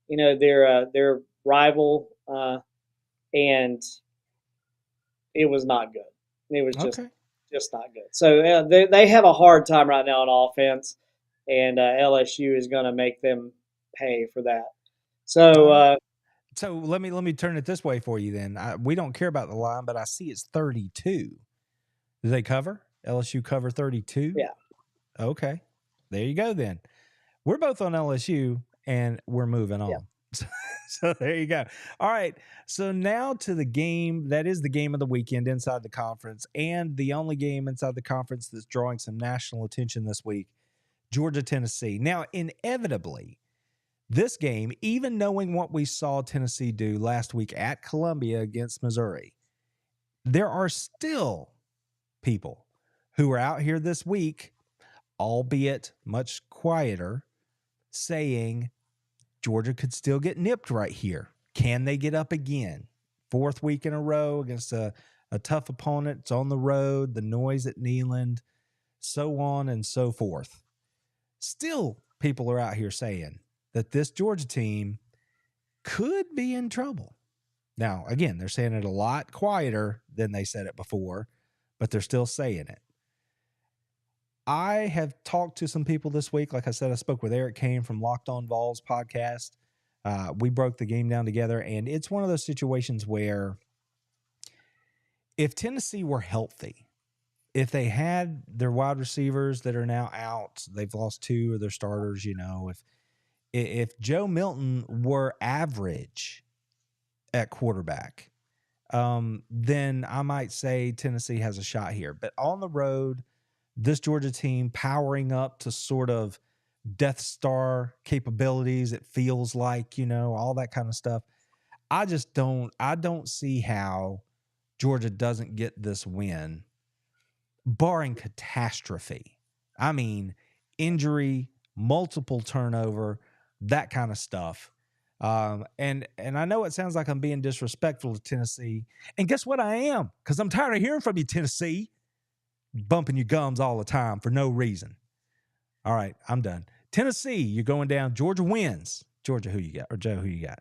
their rival, and it was not good. It was just not good. So they have a hard time right now on offense, and LSU is going to make them pay for that. So So let me turn it this way for you then. We don't care about the line, but I see it's 32. Do they cover? LSU cover 32? yeah, Okay. There you go then. We're both on LSU and we're moving yeah. on. So there you go. All right. So now to the game that is the game of the weekend inside the conference and the only game inside the conference that's drawing some national attention this week, Georgia, Tennessee. Now, inevitably, this game, even knowing what we saw Tennessee do last week at Columbia against Missouri, there are still people who are out here this week, albeit much quieter, saying Georgia could still get nipped right here. Can they get up again? Fourth week in a row against a tough opponent. It's on the road, the noise at Neyland, so on and so forth. Still, people are out here saying that this Georgia team could be in trouble. Now, again, they're saying it a lot quieter than they said it before, but they're still saying it. I have talked to some people this week. Like I said, I spoke with Eric Kane from Locked On Vols podcast. We broke the game down together, and it's one of those situations where if Tennessee were healthy, if they had their wide receivers that are now out, they've lost two of their starters, if Joe Milton were average at quarterback, then I might say Tennessee has a shot here. But on the road, this Georgia team powering up to sort of Death Star capabilities, it feels like, all that kind of stuff. I don't see how Georgia doesn't get this win, barring catastrophe. I mean, injury, multiple turnover, that kind of stuff. And I know it sounds like I'm being disrespectful to Tennessee. And guess what? I am, because I'm tired of hearing from you, Tennessee, bumping your gums all the time for no reason. All right, I'm done. Tennessee, you're going down. Georgia wins. Georgia, who you got? Or Joe, who you got?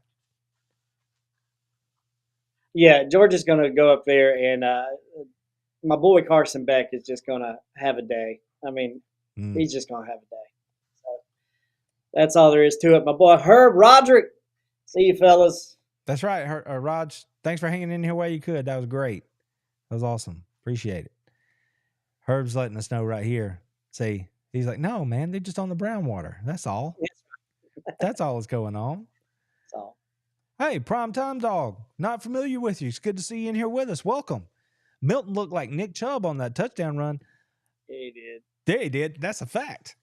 Yeah, Georgia's going to go up there, and my boy Carson Beck is just going to have a day. I mean, he's just going to have a day. So that's all there is to it. My boy Herb Roderick. See you, fellas. That's right, Raj. Thanks for hanging in here while you could. That was great. That was awesome. Appreciate it. Herb's letting us know right here. See, he's like, no, man, they're just on the brown water. That's all. That's all that's going on. That's all. Hey, Primetime Dog. Not familiar with you. It's good to see you in here with us. Welcome. Milton looked like Nick Chubb on that touchdown run. Yeah, he did. Yeah, he did. That's a fact.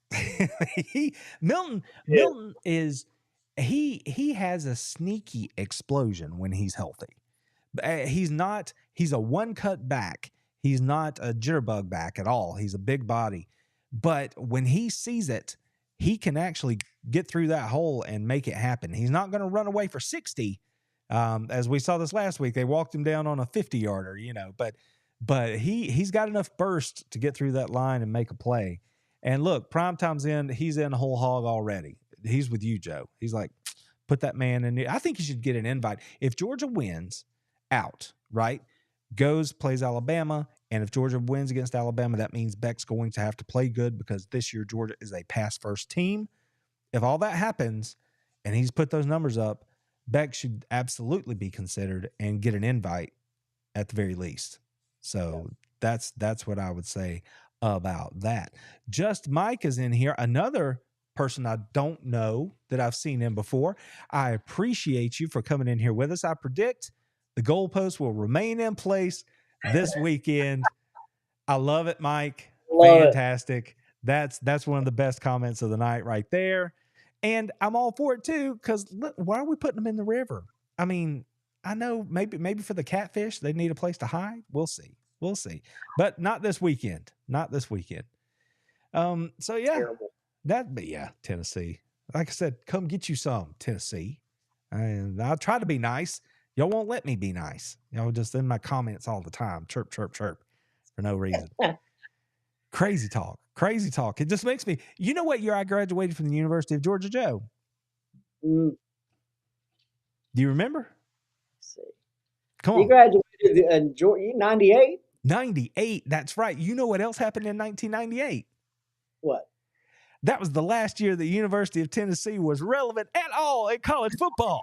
Milton is he has a sneaky explosion when he's healthy. He's a one-cut back. He's not a jitterbug back at all. He's a big body. But when he sees it, he can actually get through that hole and make it happen. He's not going to run away for 60. As we saw this last week, they walked him down on a 50-yarder, but he's got enough burst to get through that line and make a play. And look, Primetime's in. He's in whole hog already. He's with you, Joe. He's like, put that man in. I think he should get an invite. If Georgia wins out, right, plays Alabama, and if Georgia wins against Alabama, that means Beck's going to have to play good because this year Georgia is a pass-first team. If all that happens and he's put those numbers up, Beck should absolutely be considered and get an invite at the very least. So that's what I would say about that. Just Mike is in here. Another person I don't know that I've seen him before. I appreciate you for coming in here with us. I predict the goalposts will remain in place this weekend. I love it, Mike. Fantastic. That's one of the best comments of the night right there. And I'm all for it too, because why are we putting them in the river? I mean, I know maybe for the catfish, they need a place to hide. We'll see. But not this weekend. So yeah. Terrible. Tennessee. Like I said, come get you some, Tennessee. And I'll try to be nice. Y'all won't let me be nice. Y'all just in my comments all the time. Chirp, chirp, chirp for no reason. Crazy talk. It just makes me, you know what year I graduated from the University of Georgia, Joe? Do you remember? Let's see. Come on. You graduated in 98? 98. That's right. You know what else happened in 1998? What? That was the last year the University of Tennessee was relevant at all in college football.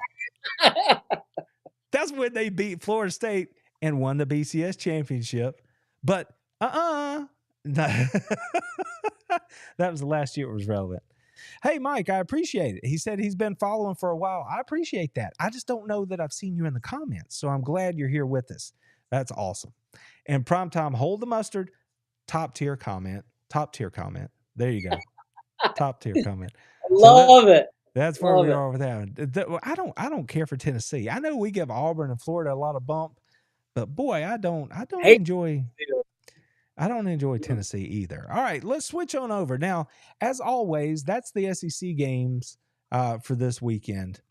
That's when they beat Florida State and won the BCS championship. But that was the last year it was relevant. Hey, Mike, I appreciate it. He said he's been following for a while. I appreciate that. I just don't know that I've seen you in the comments. So I'm glad you're here with us. That's awesome. And Primetime, hold the mustard. Top tier comment. Top tier comment. There you go. Top tier comment. Love it. That's where we are with that. I don't care for Tennessee. I know we give Auburn and Florida a lot of bump, but boy, I don't enjoy Tennessee either. All right, let's switch on over. Now, as always, that's the SEC games for this weekend.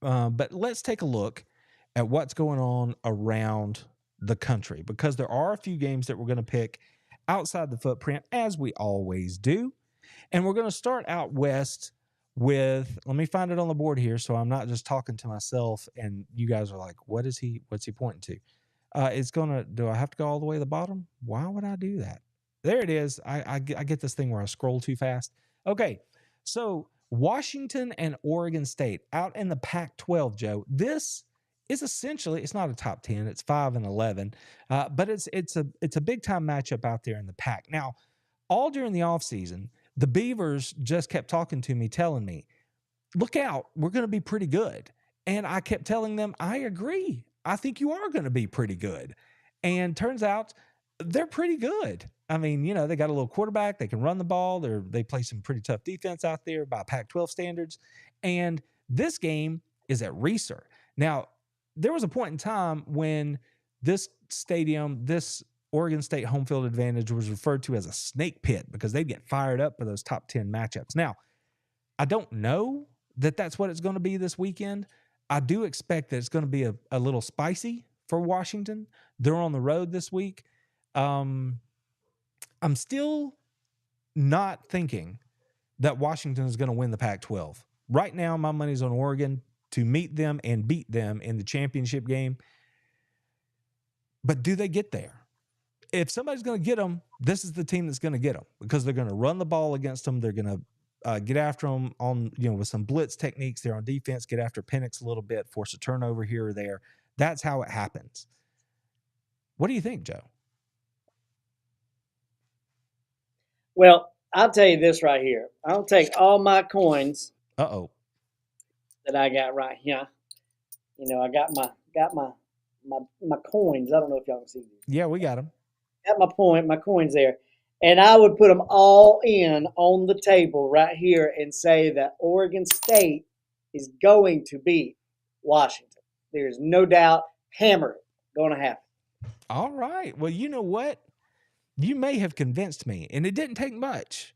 But let's take a look at what's going on around the country, because there are a few games that we're going to pick outside the footprint, as we always do. And we're going to start out west with, let me find it on the board here so I'm not just talking to myself and you guys are like, what's he pointing to? It's going to, do I have to go all the way to the bottom? Why would I do that? There it is. I get this thing where I scroll too fast. Okay, so Washington and Oregon State out in the Pac-12, Joe. This is essentially, it's not a top 10, it's 5 and 11, but it's a big time matchup out there in the Pac. Now, all during the offseason, the Beavers just kept talking to me, telling me, look out, we're going to be pretty good. And I kept telling them, I agree. I think you are going to be pretty good. And turns out they're pretty good. I mean, you know, they got a little quarterback. They can run the ball. They play some pretty tough defense out there by Pac-12 standards. And this game is at Reser. Now, there was a point in time when this stadium, this Oregon State home field advantage was referred to as a snake pit because they'd get fired up for those top 10 matchups. Now, I don't know that that's what it's going to be this weekend. I do expect that it's going to be a little spicy for Washington. They're on the road this week. I'm still not thinking that Washington is going to win the Pac-12. Right now, my money's on Oregon to meet them and beat them in the championship game. But do they get there? If somebody's going to get them, this is the team that's going to get them because they're going to run the ball against them. They're going to get after them on, with some blitz techniques there on defense, get after Penix a little bit, force a turnover here or there. That's how it happens. What do you think, Joe? Well, I'll tell you this right here. I'll take all my coins. That I got right here. I got my coins. I don't know if y'all can see these. Yeah, we got them. Got my coins there. And I would put them all in on the table right here and say that Oregon State is going to beat Washington. There's no doubt. Hammer it. Going to happen. All right. Well, you know what? You may have convinced me, and it didn't take much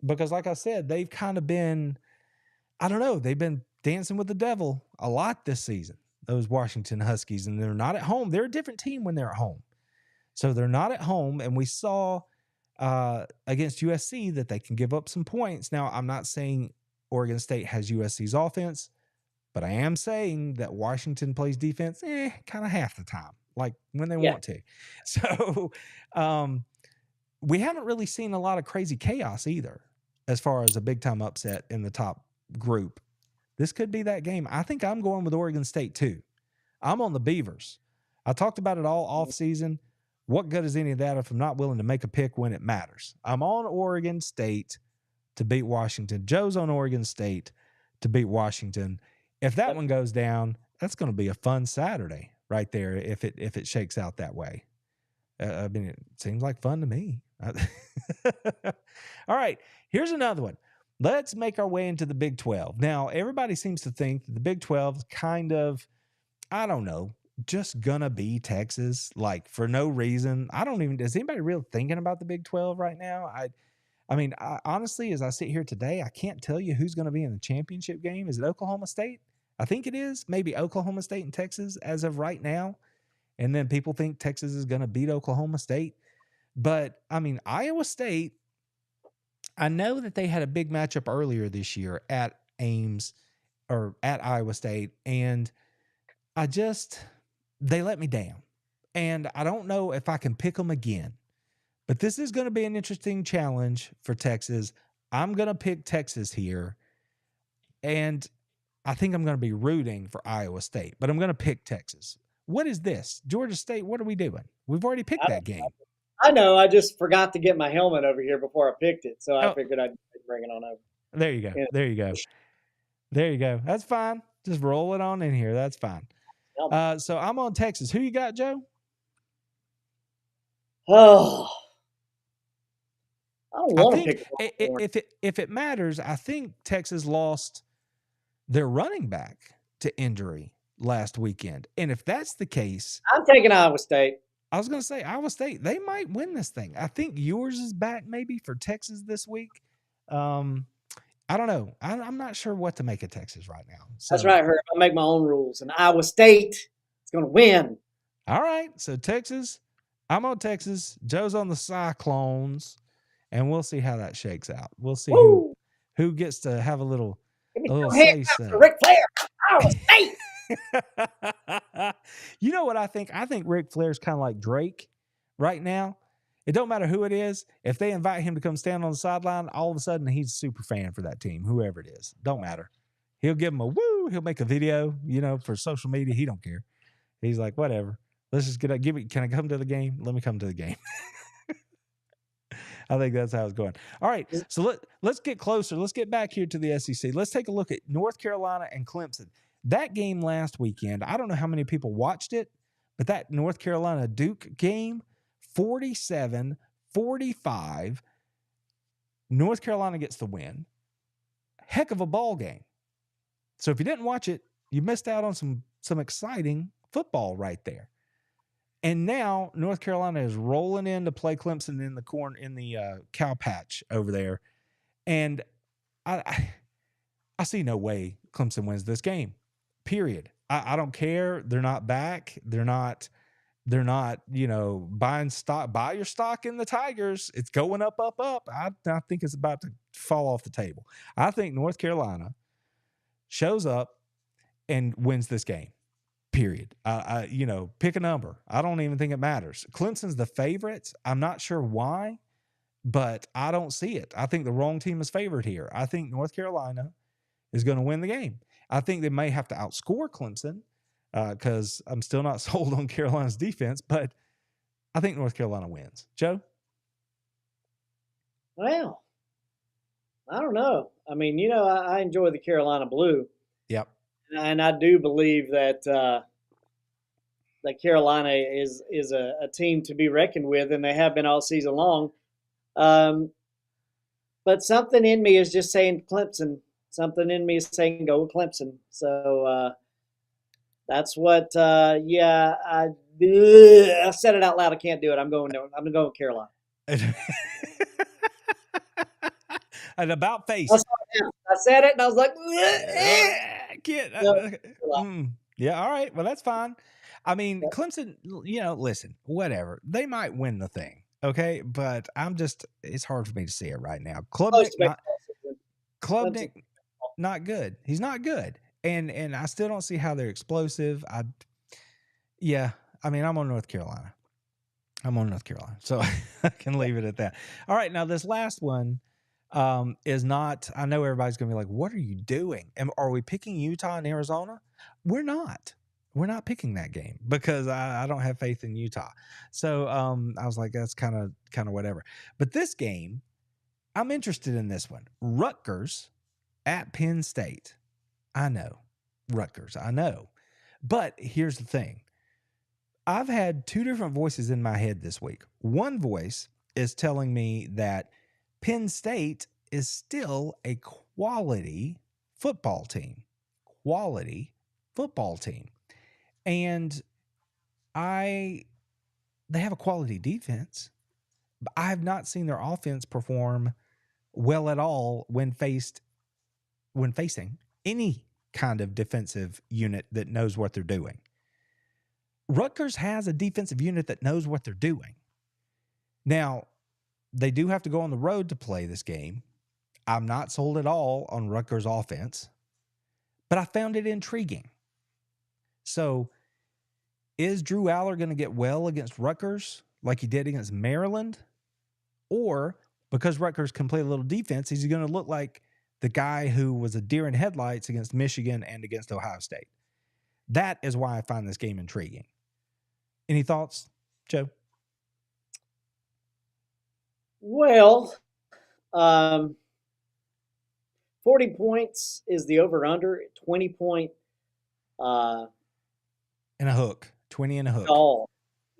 because, like I said, they've kind of been, I don't know, they've been dancing with the devil a lot this season, those Washington Huskies, and they're not at home. They're a different team when they're at home. So they're not at home, and we saw against USC that they can give up some points. Now, I'm not saying Oregon State has USC's offense, but I am saying that Washington plays defense kind of half the time, like when they want to. So we haven't really seen a lot of crazy chaos either as far as a big-time upset in the top group. This could be that game. I think I'm going with Oregon State too. I'm on the Beavers. I talked about it all off season. What good is any of that if I'm not willing to make a pick when it matters? I'm on Oregon State to beat Washington. Joe's on Oregon State to beat Washington. If that one goes down, that's going to be a fun Saturday right there if it shakes out that way. I mean, it seems like fun to me. All right, here's another one. Let's make our way into the Big 12. Now, everybody seems to think that the Big 12 is kind of, I don't know, just gonna be Texas, like for no reason. Is anybody really thinking about the Big 12 right now? I mean, honestly, as I sit here today, I can't tell you who's going to be in the championship game. Is it Oklahoma State? I think it is. Maybe Oklahoma State and Texas as of right now. And then people think Texas is going to beat Oklahoma State. But, I mean, Iowa State, I know that they had a big matchup earlier this year at Ames or at Iowa State. And they let me down. And I don't know if I can pick them again. But this is going to be an interesting challenge for Texas. I'm going to pick Texas here, and I think I'm going to be rooting for Iowa State, but I'm going to pick Texas. What is this? Georgia State, what are we doing? We've already picked I, that game. I know. I just forgot to get my helmet over here before I picked it, so I Oh, figured I'd bring it on over. there you go. Yeah. There you go. There you go. That's fine. Just roll it on in here. That's fine. So I'm on Texas. Who you got, Joe? Oh, I don't I want to think pick the Longhorns. if it matters, I think Texas lost their running back to injury last weekend. And if that's the case, I'm taking Iowa State. I was going to say Iowa State, they might win this thing. I think yours is back maybe for Texas this week. I don't know. I'm not sure what to make of Texas right now. So, That's right, Herb. I make my own rules, and Iowa State is going to win. all right. So Texas, I'm on Texas. Joe's on the Cyclones, and we'll see how that shakes out. We'll see Woo! who gets to have a little Give me two say handcuffs so. for Ric Flair. Iowa State. You know what I think? I think Ric Flair's kind of like Drake right now. It don't matter who it is. If they invite him to come stand on the sideline, all of a sudden he's a super fan for that team, whoever it is. Don't matter. He'll give him a woo. He'll make a video, for social media. He don't care. He's like, whatever. Let's just can I come to the game? Let me come to the game. I think that's how it's going. All right. So let's get closer. Let's get back here to the SEC. Let's take a look at North Carolina and Clemson. That game last weekend, I don't know how many people watched it, but that North Carolina Duke game, 47-45, North Carolina gets the win. Heck of a ball game. So if you didn't watch it, you missed out on some exciting football right there. And now North Carolina is rolling in to play Clemson in the cow patch over there. And I see no way Clemson wins this game. Period. I don't care. They're not back. They're not, buying stock. Buy your stock in the Tigers. It's going up, up, up. I think it's about to fall off the table. I think North Carolina shows up and wins this game. Period. Pick a number. I don't even think it matters. Clemson's the favorites. I'm not sure why, but I don't see it. I think the wrong team is favored here. I think North Carolina is going to win the game. I think they may have to outscore Clemson because I'm still not sold on Carolina's defense, but I think North Carolina wins. Joe? Well, I don't know. I mean, I enjoy the Carolina Blue. Yep. And I do believe that that Carolina is a team to be reckoned with, and they have been all season long. But something in me is just saying Clemson. Something in me is saying go Clemson. So that's what. I said it out loud. I can't do it. I'm going with Carolina. And about face. I said it, and I was like, yeah, all right. Well, that's fine. I mean, Clemson, listen, whatever. They might win the thing, okay? But it's hard for me to see it right now. Klubnik, not good. He's not good. And I still don't see how they're explosive. I'm on North Carolina. So I can leave it at that. All right, now this last one is not, I know everybody's going to be like, what are you doing? Are we picking Utah and Arizona? We're not picking that game because I don't have faith in Utah. So I was like, that's kind of whatever. But this game, I'm interested in this one. Rutgers at Penn State. I know. Rutgers, I know. But here's the thing. I've had two different voices in my head this week. One voice is telling me that Penn State is still a quality football team. And they have a quality defense, but I have not seen their offense perform well at all when facing any kind of defensive unit that knows what they're doing. Rutgers has a defensive unit that knows what they're doing. Now, they do have to go on the road to play this game. I'm not sold at all on Rutgers offense, but I found it intriguing. So, is Drew Aller going to get well against Rutgers like he did against Maryland? Or because Rutgers can play a little defense, he's going to look like the guy who was a deer in headlights against Michigan and against Ohio State. That is why I find this game intriguing. Any thoughts, Joe? Well, 40 points is the over-under. 20-point and a hook. 20 and a hook. dog.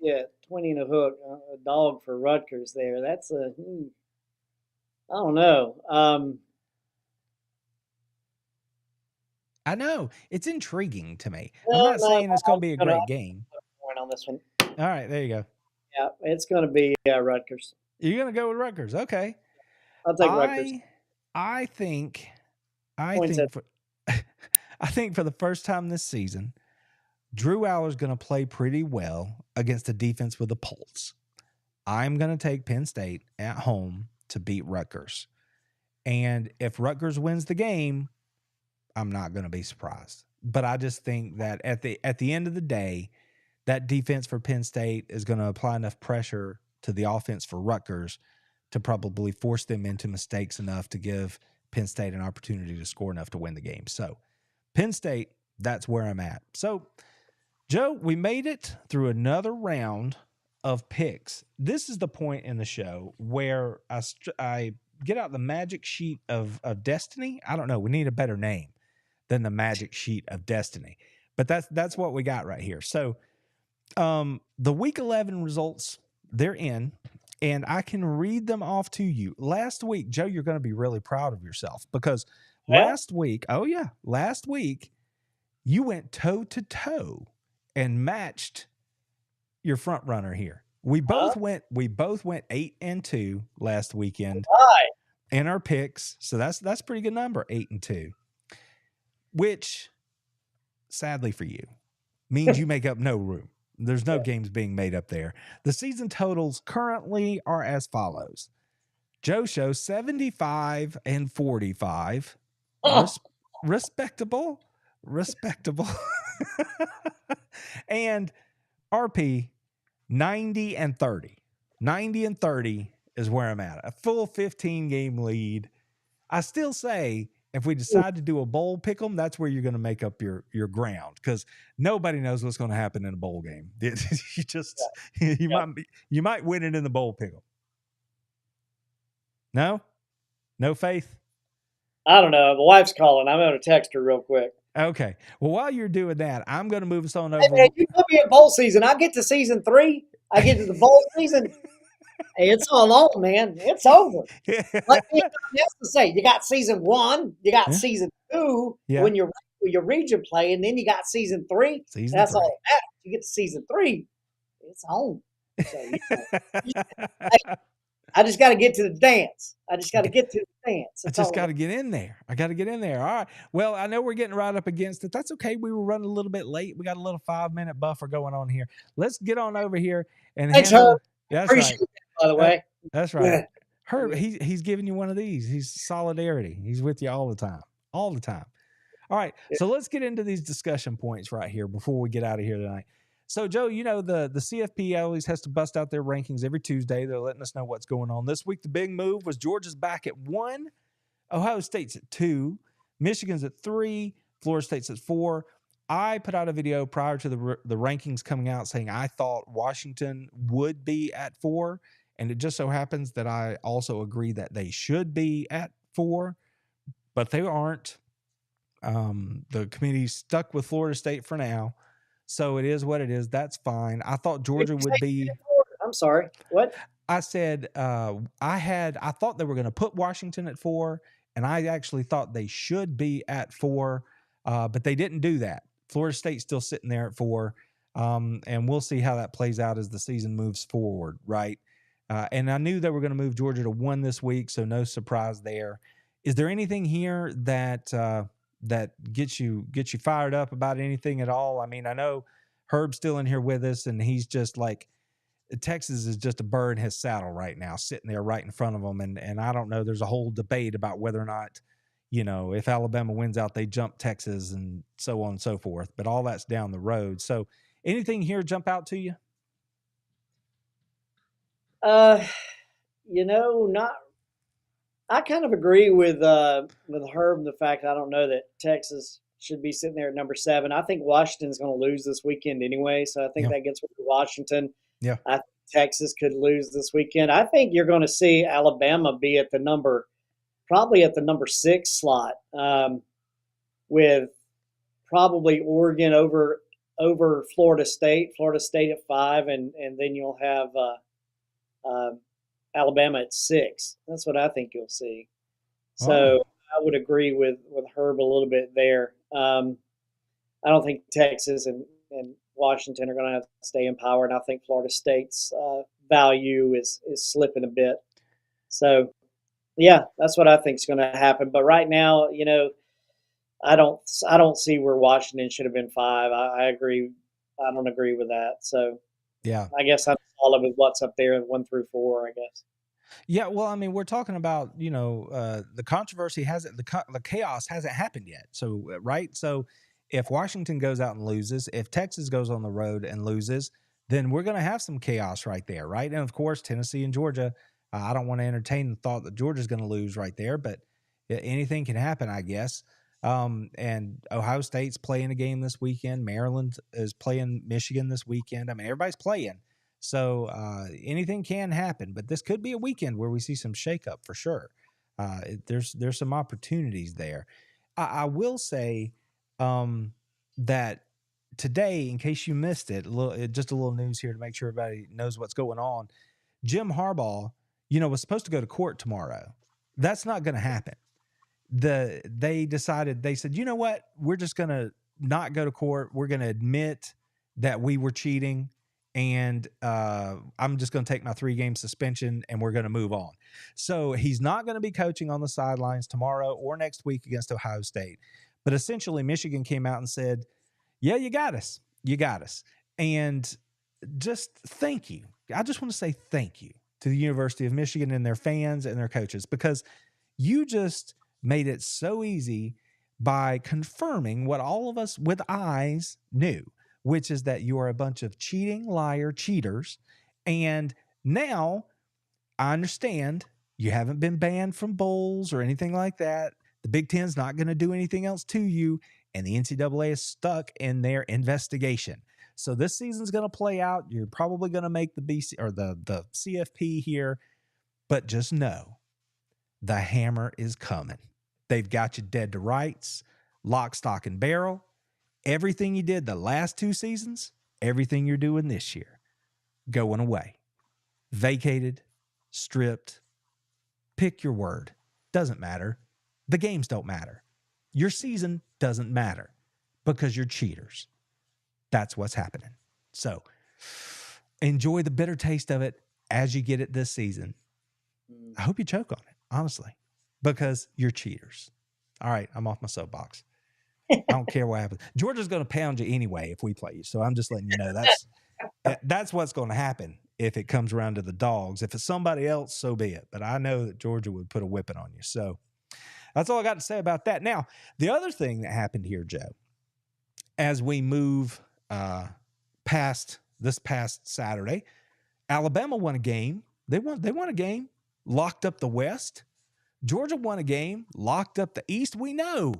Yeah, 20 and a hook. A dog for Rutgers there. That's I don't know. I know. It's intriguing to me. I'm No, not saying it's going to be a great game. Point on this one. All right, there you go. Yeah, it's going to be Rutgers. You're going to go with Rutgers. Okay. I'll take Rutgers. I think for the first time this season, Drew Aller's going to play pretty well against a defense with a pulse. I'm going to take Penn State at home to beat Rutgers. And if Rutgers wins the game, I'm not going to be surprised. But I just think that at the end of the day, that defense for Penn State is going to apply enough pressure to the offense for Rutgers to probably force them into mistakes enough to give Penn State an opportunity to score enough to win the game. So Penn State, that's where I'm at. So, Joe, we made it through another round of picks. This is the point in the show where I get out the magic sheet of destiny. I don't know. We need a better name than the magic sheet of destiny. But that's what we got right here. So the week 11 results, they're in, and I can read them off to you. Last week, Joe, you're going to be really proud of yourself because last week, you went toe to toe and matched your front runner here. We both went 8-2 last weekend in our picks. So that's a pretty good number, 8-2, which sadly for you means you make up no room. There's no games being made up there. The season totals currently are as follows. Joe shows 75 and 45. Respectable. And RP 90 and 30. 90 and 30 is where I'm at. A full 15 game lead. I still say if we decide to do a bowl pick'em, that's where you're going to make up your ground because nobody knows what's going to happen in a bowl game. You might win it in the bowl pick'em. No faith. I don't know. The wife's calling. I'm going to text her real quick. Okay. Well, while you're doing that, I'm going to move us on over. Hey, man, you put me in bowl season. I get to season 3. I get to the bowl season. Hey, it's all on, man. It's over. Like you have to say, you got season 1, you got season 2 when you're your region play, and then you got season 3. That's all that matters. You get to season 3, it's on. So, I just got to get to the dance. I just got to get to the dance. I just got to get in there. I got to get in there. All right. Well, I know we're getting right up against it. That's okay. We were running a little bit late. We got a little 5-minute buffer going on here. Let's get on over here and Thanks, Herb. That's appreciate right. That, by the way. That's right. Yeah. Herb, he's giving you one of these. He's solidarity. He's with you all the time. All the time. All right. So let's get into these discussion points right here before we get out of here tonight. So, Joe, you know, the CFP always has to bust out their rankings every Tuesday. They're letting us know what's going on. This week, the big move was Georgia's back at 1, Ohio State's at 2, Michigan's at 3, Florida State's at 4. I put out a video prior to the rankings coming out saying I thought Washington would be at 4, and it just so happens that I also agree that they should be at 4, but they aren't. The committee's stuck with Florida State for now. So it is what it is. That's fine. I thought Georgia would be. I'm sorry. What? I said I thought they were going to put Washington at 4, and I actually thought they should be at 4, but they didn't do that. Florida State's still sitting there at 4, and we'll see how that plays out as the season moves forward, right? And I knew they were going to move Georgia to 1 this week, so no surprise there. Is there anything here that gets you fired up about anything at all? I mean, I know Herb's still in here with us, and he's just like, Texas is just a bird in his saddle right now, sitting there right in front of him. And I don't know, there's a whole debate about whether or not, you know, if Alabama wins out, they jump Texas and so on and so forth. But all that's down the road. So anything here jump out to you? You know, not I kind of agree with Herb the fact I don't know that Texas should be sitting there at number 7. I think Washington's going to lose this weekend anyway, so I think Yeah. that gets rid of Washington. Yeah. I think Texas could lose this weekend. I think you're going to see Alabama be at the number probably at the number 6 slot, with probably Oregon over Florida State. Florida State at 5, and then you'll have uh, Alabama at 6. That's what I think you'll see. So Oh, I would agree with Herb a little bit there. I don't think Texas and Washington are going to have to stay in power, and I think Florida State's value is slipping a bit. So yeah, that's what I think is going to happen. But right now, I don't see where Washington should have been 5. I agree. I don't agree with that. So yeah. I guess I'm solid with what's up there, 1 through 4. I guess. Yeah, well, I mean, we're talking about the controversy hasn't the chaos hasn't happened yet. So right, so if Washington goes out and loses, if Texas goes on the road and loses, then we're going to have some chaos right there, right? And of course, Tennessee and Georgia. I don't want to entertain the thought that Georgia's going to lose right there, but anything can happen, I guess. And Ohio State's playing a game this weekend. Maryland is playing Michigan this weekend. I mean, everybody's playing. So anything can happen, but this could be a weekend where we see some shakeup for sure. There's some opportunities there. I will say that today, in case you missed it, just a little news here to make sure everybody knows what's going on. Jim Harbaugh, was supposed to go to court tomorrow. That's not going to happen. They said, you know what, we're just going to not go to court. We're going to admit that we were cheating, and I'm just going to take my 3-game suspension and we're going to move on. So he's not going to be coaching on the sidelines tomorrow or next week against Ohio State. But essentially, Michigan came out and said, yeah, you got us. You got us. And just thank you. I just want to say thank you to the University of Michigan and their fans and their coaches, because you just made it so easy by confirming what all of us with eyes knew, which is that you are a bunch of cheating, liar, cheaters. And now I understand you haven't been banned from bowls or anything like that. The Big Ten's not going to do anything else to you, and the NCAA is stuck in their investigation. So this season's going to play out. You're probably going to make the BC or the CFP here, but just know the hammer is coming. They've got you dead to rights, lock, stock, and barrel. Everything you did the last 2 seasons, everything you're doing this year, going away. Vacated, stripped, pick your word. Doesn't matter. The games don't matter. Your season doesn't matter because you're cheaters. That's what's happening. So enjoy the bitter taste of it as you get it this season. I hope you choke on it, honestly, because you're cheaters. All right, I'm off my soapbox. I don't care what happens. Georgia's going to pound you anyway if we play you. So I'm just letting you know that's what's going to happen if it comes around to the Dogs. If it's somebody else, so be it. But I know that Georgia would put a whipping on you. So that's all I got to say about that. Now, the other thing that happened here, Joe, as we move past this past Saturday, Alabama won a game. They won a game, locked up the West. Georgia won a game, locked up the East. We know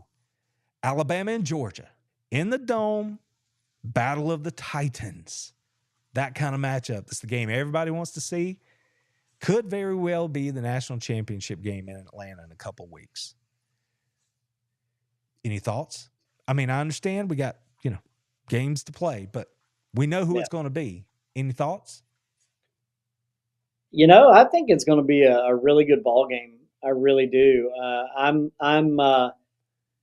Alabama and Georgia in the Dome, Battle of the Titans. That kind of matchup. That's the game everybody wants to see. Could very well be the national championship game in Atlanta in a couple weeks. Any thoughts? I mean, I understand we got, games to play, but we know who Yeah. it's going to be. Any thoughts? I think it's going to be a really good ball game. I really do. I'm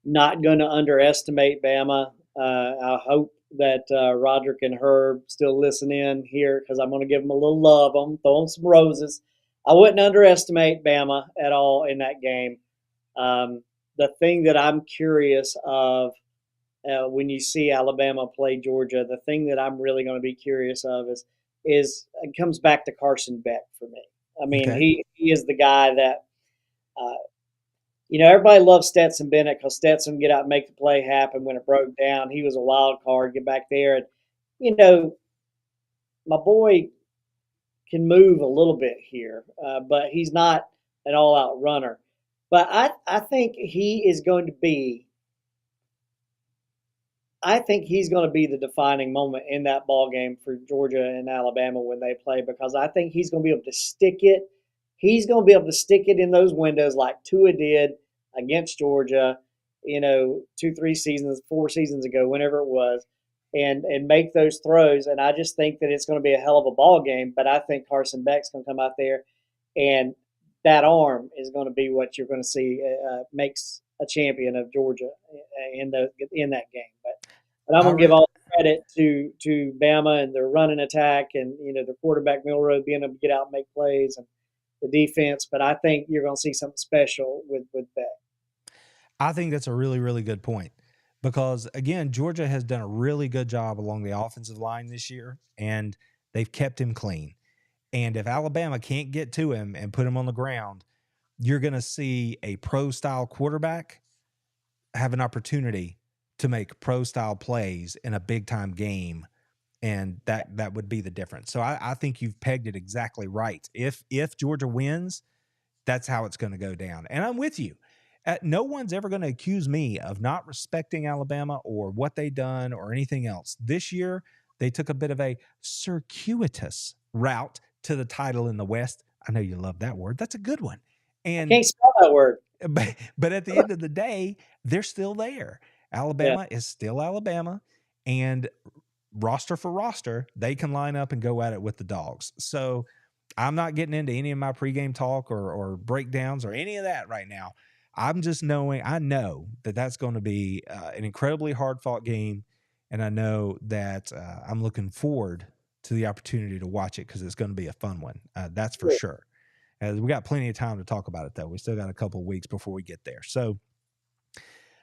not going to underestimate Bama. I hope that Roderick and Herb still listen in here because I'm going to give them a little love. I'm throwing some roses. I wouldn't underestimate Bama at all in that game. The thing that I'm curious of when you see Alabama play Georgia, the thing that I'm really going to be curious of is it comes back to Carson Beck for me. I mean, Okay. he is the guy that uh, everybody loves Stetson Bennett because Stetson get out and make the play happen when it broke down. He was a wild card, get back there, and you know my boy can move a little bit here, but he's not an all-out runner. But I think he is going to be. I think he's going to be the defining moment in that ball game for Georgia and Alabama when they play, because I think he's going to be able to stick it. He's going to be able to stick it in those windows like Tua did against Georgia, 2, 3 seasons, 4 seasons ago, whenever it was, and make those throws. And I just think that it's going to be a hell of a ball game. But I think Carson Beck's going to come out there, and that arm is going to be what you're going to see makes a champion of Georgia in that game. But I'm I gonna give re- all the credit to Bama and their running attack, and their quarterback Milroe being able to get out and make plays, and the defense. But I think you're gonna see something special with Beck. I think that's a really, really good point because, again, Georgia has done a really good job along the offensive line this year, and they've kept him clean. And if Alabama can't get to him and put him on the ground, you're going to see a pro style quarterback have an opportunity to make pro style plays in a big time game. And that would be the difference. So I think you've pegged it exactly right. If Georgia wins, that's how it's going to go down. And I'm with you. No one's ever going to accuse me of not respecting Alabama or what they done or anything else. This year, they took a bit of a circuitous route to the title in the West. I know you love that word. That's a good one. I And can't spell that word. but at the end of the day, they're still there. Yeah, Alabama is still Alabama, and roster for roster, they can line up and go at it with the dogs. So I'm not getting into any of my pregame talk or breakdowns or any of that right now. I'm just I know that that's going to be an incredibly hard fought game. And I know that I'm looking forward to the opportunity to watch it because it's going to be a fun one. That's for sure. sure. We got plenty of time to talk about it, though. We still got a couple of weeks before we get there. So,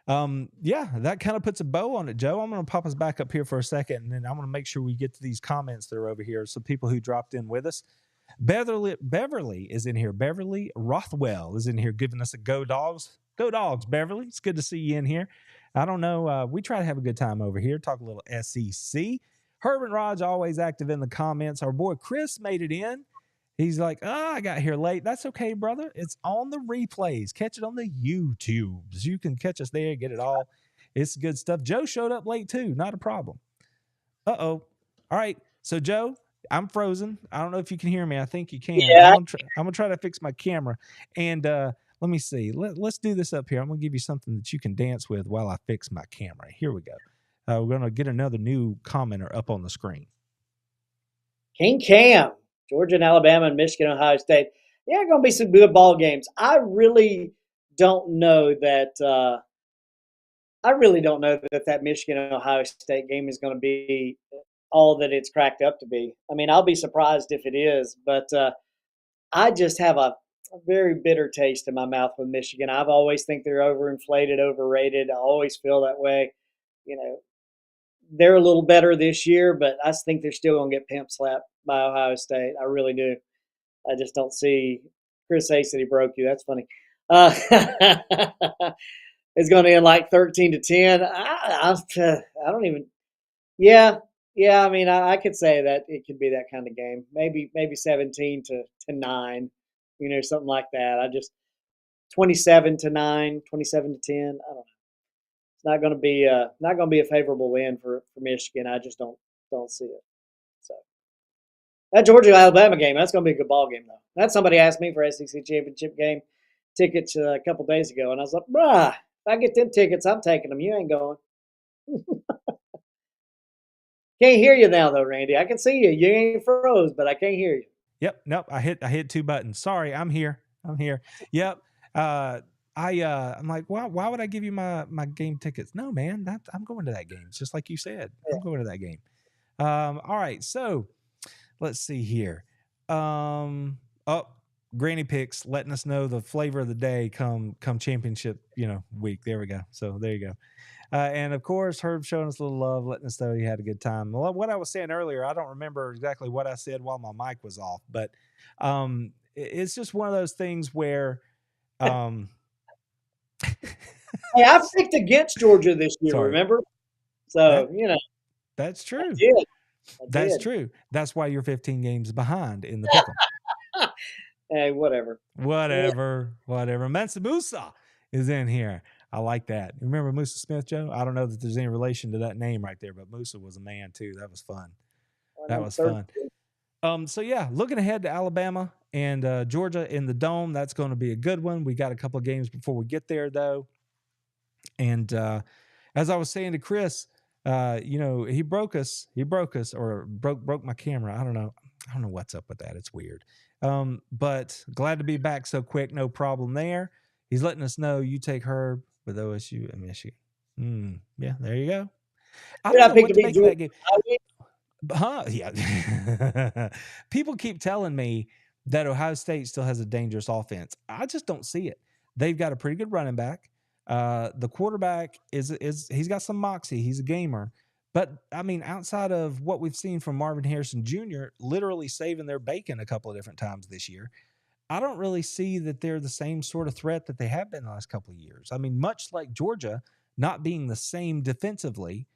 yeah, that kind of puts a bow on it, Joe. I'm going to pop us back up here for a second, and then I'm going to make sure we get to these comments that are over here. Some people who dropped in with us. Beverly is in here. Beverly Rothwell is in here giving us a go dogs. Go dogs, Beverly. It's good to see you in here. I don't know. We try to have a good time over here. Talk a little SEC. Herbert Raj always active in the comments. Our boy Chris made it in. He's like, oh, I got here late. That's okay, brother. It's on the replays. Catch it on the YouTubes. You can catch us there, get it all. It's good stuff. Joe showed up late too. Not a problem. Uh-oh. All right. So, Joe, I'm frozen. I don't know if you can hear me. I think you can. Yeah, I'm gonna try to fix my camera. And let me see. Let's do this up here. I'm gonna give you something that you can dance with while I fix my camera. Here we go. We're gonna get another new commenter up on the screen. King Cam, Georgia and Alabama and Michigan, Ohio State. Yeah, going to be some good ball games. I really don't know that. I really don't know that Michigan Ohio State game is going to be all that it's cracked up to be. I mean, I'll be surprised if it is, but I just have a very bitter taste in my mouth with Michigan. I've always think they're overinflated, overrated. I always feel that way. You know, they're a little better this year, but I think they're still going to get pimp slapped by Ohio State. I really do. I just don't see. Chris A said he broke you. That's funny. Uh, it's going to end like 13-10. I don't even. Yeah, yeah. I mean, I could say that it could be that kind of game. Maybe 17-9. Something like that. I just 27-9, 27-10. I don't know. It's not going to be a favorable win for Michigan. I just don't see it. So that Georgia Alabama game, that's going to be a good ball game though. That somebody asked me for SEC championship game tickets a couple days ago, and I was like, bruh, if I get them tickets, I'm taking them. You ain't going. Can't hear you now though, Randy. I can see you. You ain't froze, but I can't hear you. Yep. Nope. I hit two buttons. Sorry. I'm here. Yep. I'm like, why would I give you my game tickets? No, man, I'm going to that game. It's just like you said, I'm going to that game. All right. So let's see here. Granny Picks letting us know the flavor of the day come championship, week. There we go. So there you go. And of course, Herb showing us a little love, letting us know he had a good time. Well, what I was saying earlier, I don't remember exactly what I said while my mic was off, but it's just one of those things where. Hey, I picked against Georgia this year, Sorry. remember? So, That's true. I That's did. true. That's why you're 15 games behind in the pick'em. Hey, whatever. Whatever. Mensa Musa is in here. I like that. Remember Musa Smith, Joe? I don't know that there's any relation to that name right there, but Musa was a man too. That was fun. That was fun. So yeah, looking ahead to Alabama and Georgia in the Dome. That's going to be a good one. We got a couple of games before we get there, though. And as I was saying to Chris, he broke us, or broke my camera. I don't know what's up with that. It's weird. But glad to be back so quick. No problem there. He's letting us know you take Herb with OSU and Michigan. Yeah, there you go. I don't know what to make of that game. Huh? Yeah. People keep telling me that Ohio State still has a dangerous offense. I just don't see it. They've got a pretty good running back. The quarterback is he's got some moxie. He's a gamer. But I mean, outside of what we've seen from Marvin Harrison Jr., literally saving their bacon a couple of different times this year, I don't really see that they're the same sort of threat that they have been the last couple of years. I mean, much like Georgia not being the same defensively,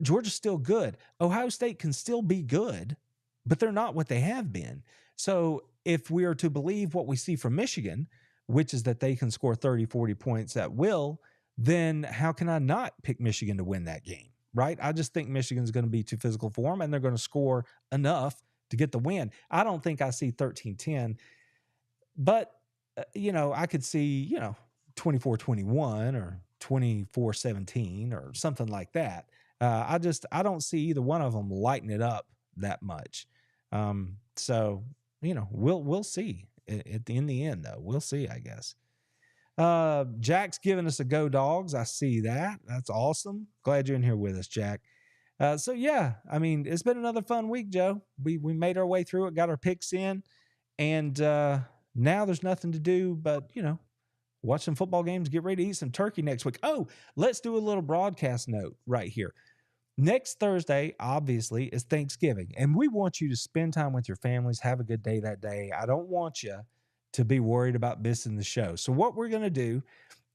Georgia's still good. Ohio State can still be good, but they're not what they have been. So if we are to believe what we see from Michigan, which is that they can score 30, 40 points at will, then how can I not pick Michigan to win that game, right? I just think Michigan's going to be too physical for them, and they're going to score enough to get the win. I don't think I see 13-10, but, I could see, 24-21 or 24-17 or something like that. I don't see either one of them lighting it up that much. So we'll see in the end, though. We'll see, I guess. Jack's giving us a go dogs. I see that. That's awesome. Glad you're in here with us, Jack. So yeah, I mean, it's been another fun week, Joe. We made our way through it, got our picks in, and now there's nothing to do but watch some football games, get ready to eat some turkey next week. Oh, let's do a little broadcast note right here. Next Thursday, obviously, is Thanksgiving, and we want you to spend time with your families, have a good day that day. I don't want you to be worried about missing the show. So what we're going to do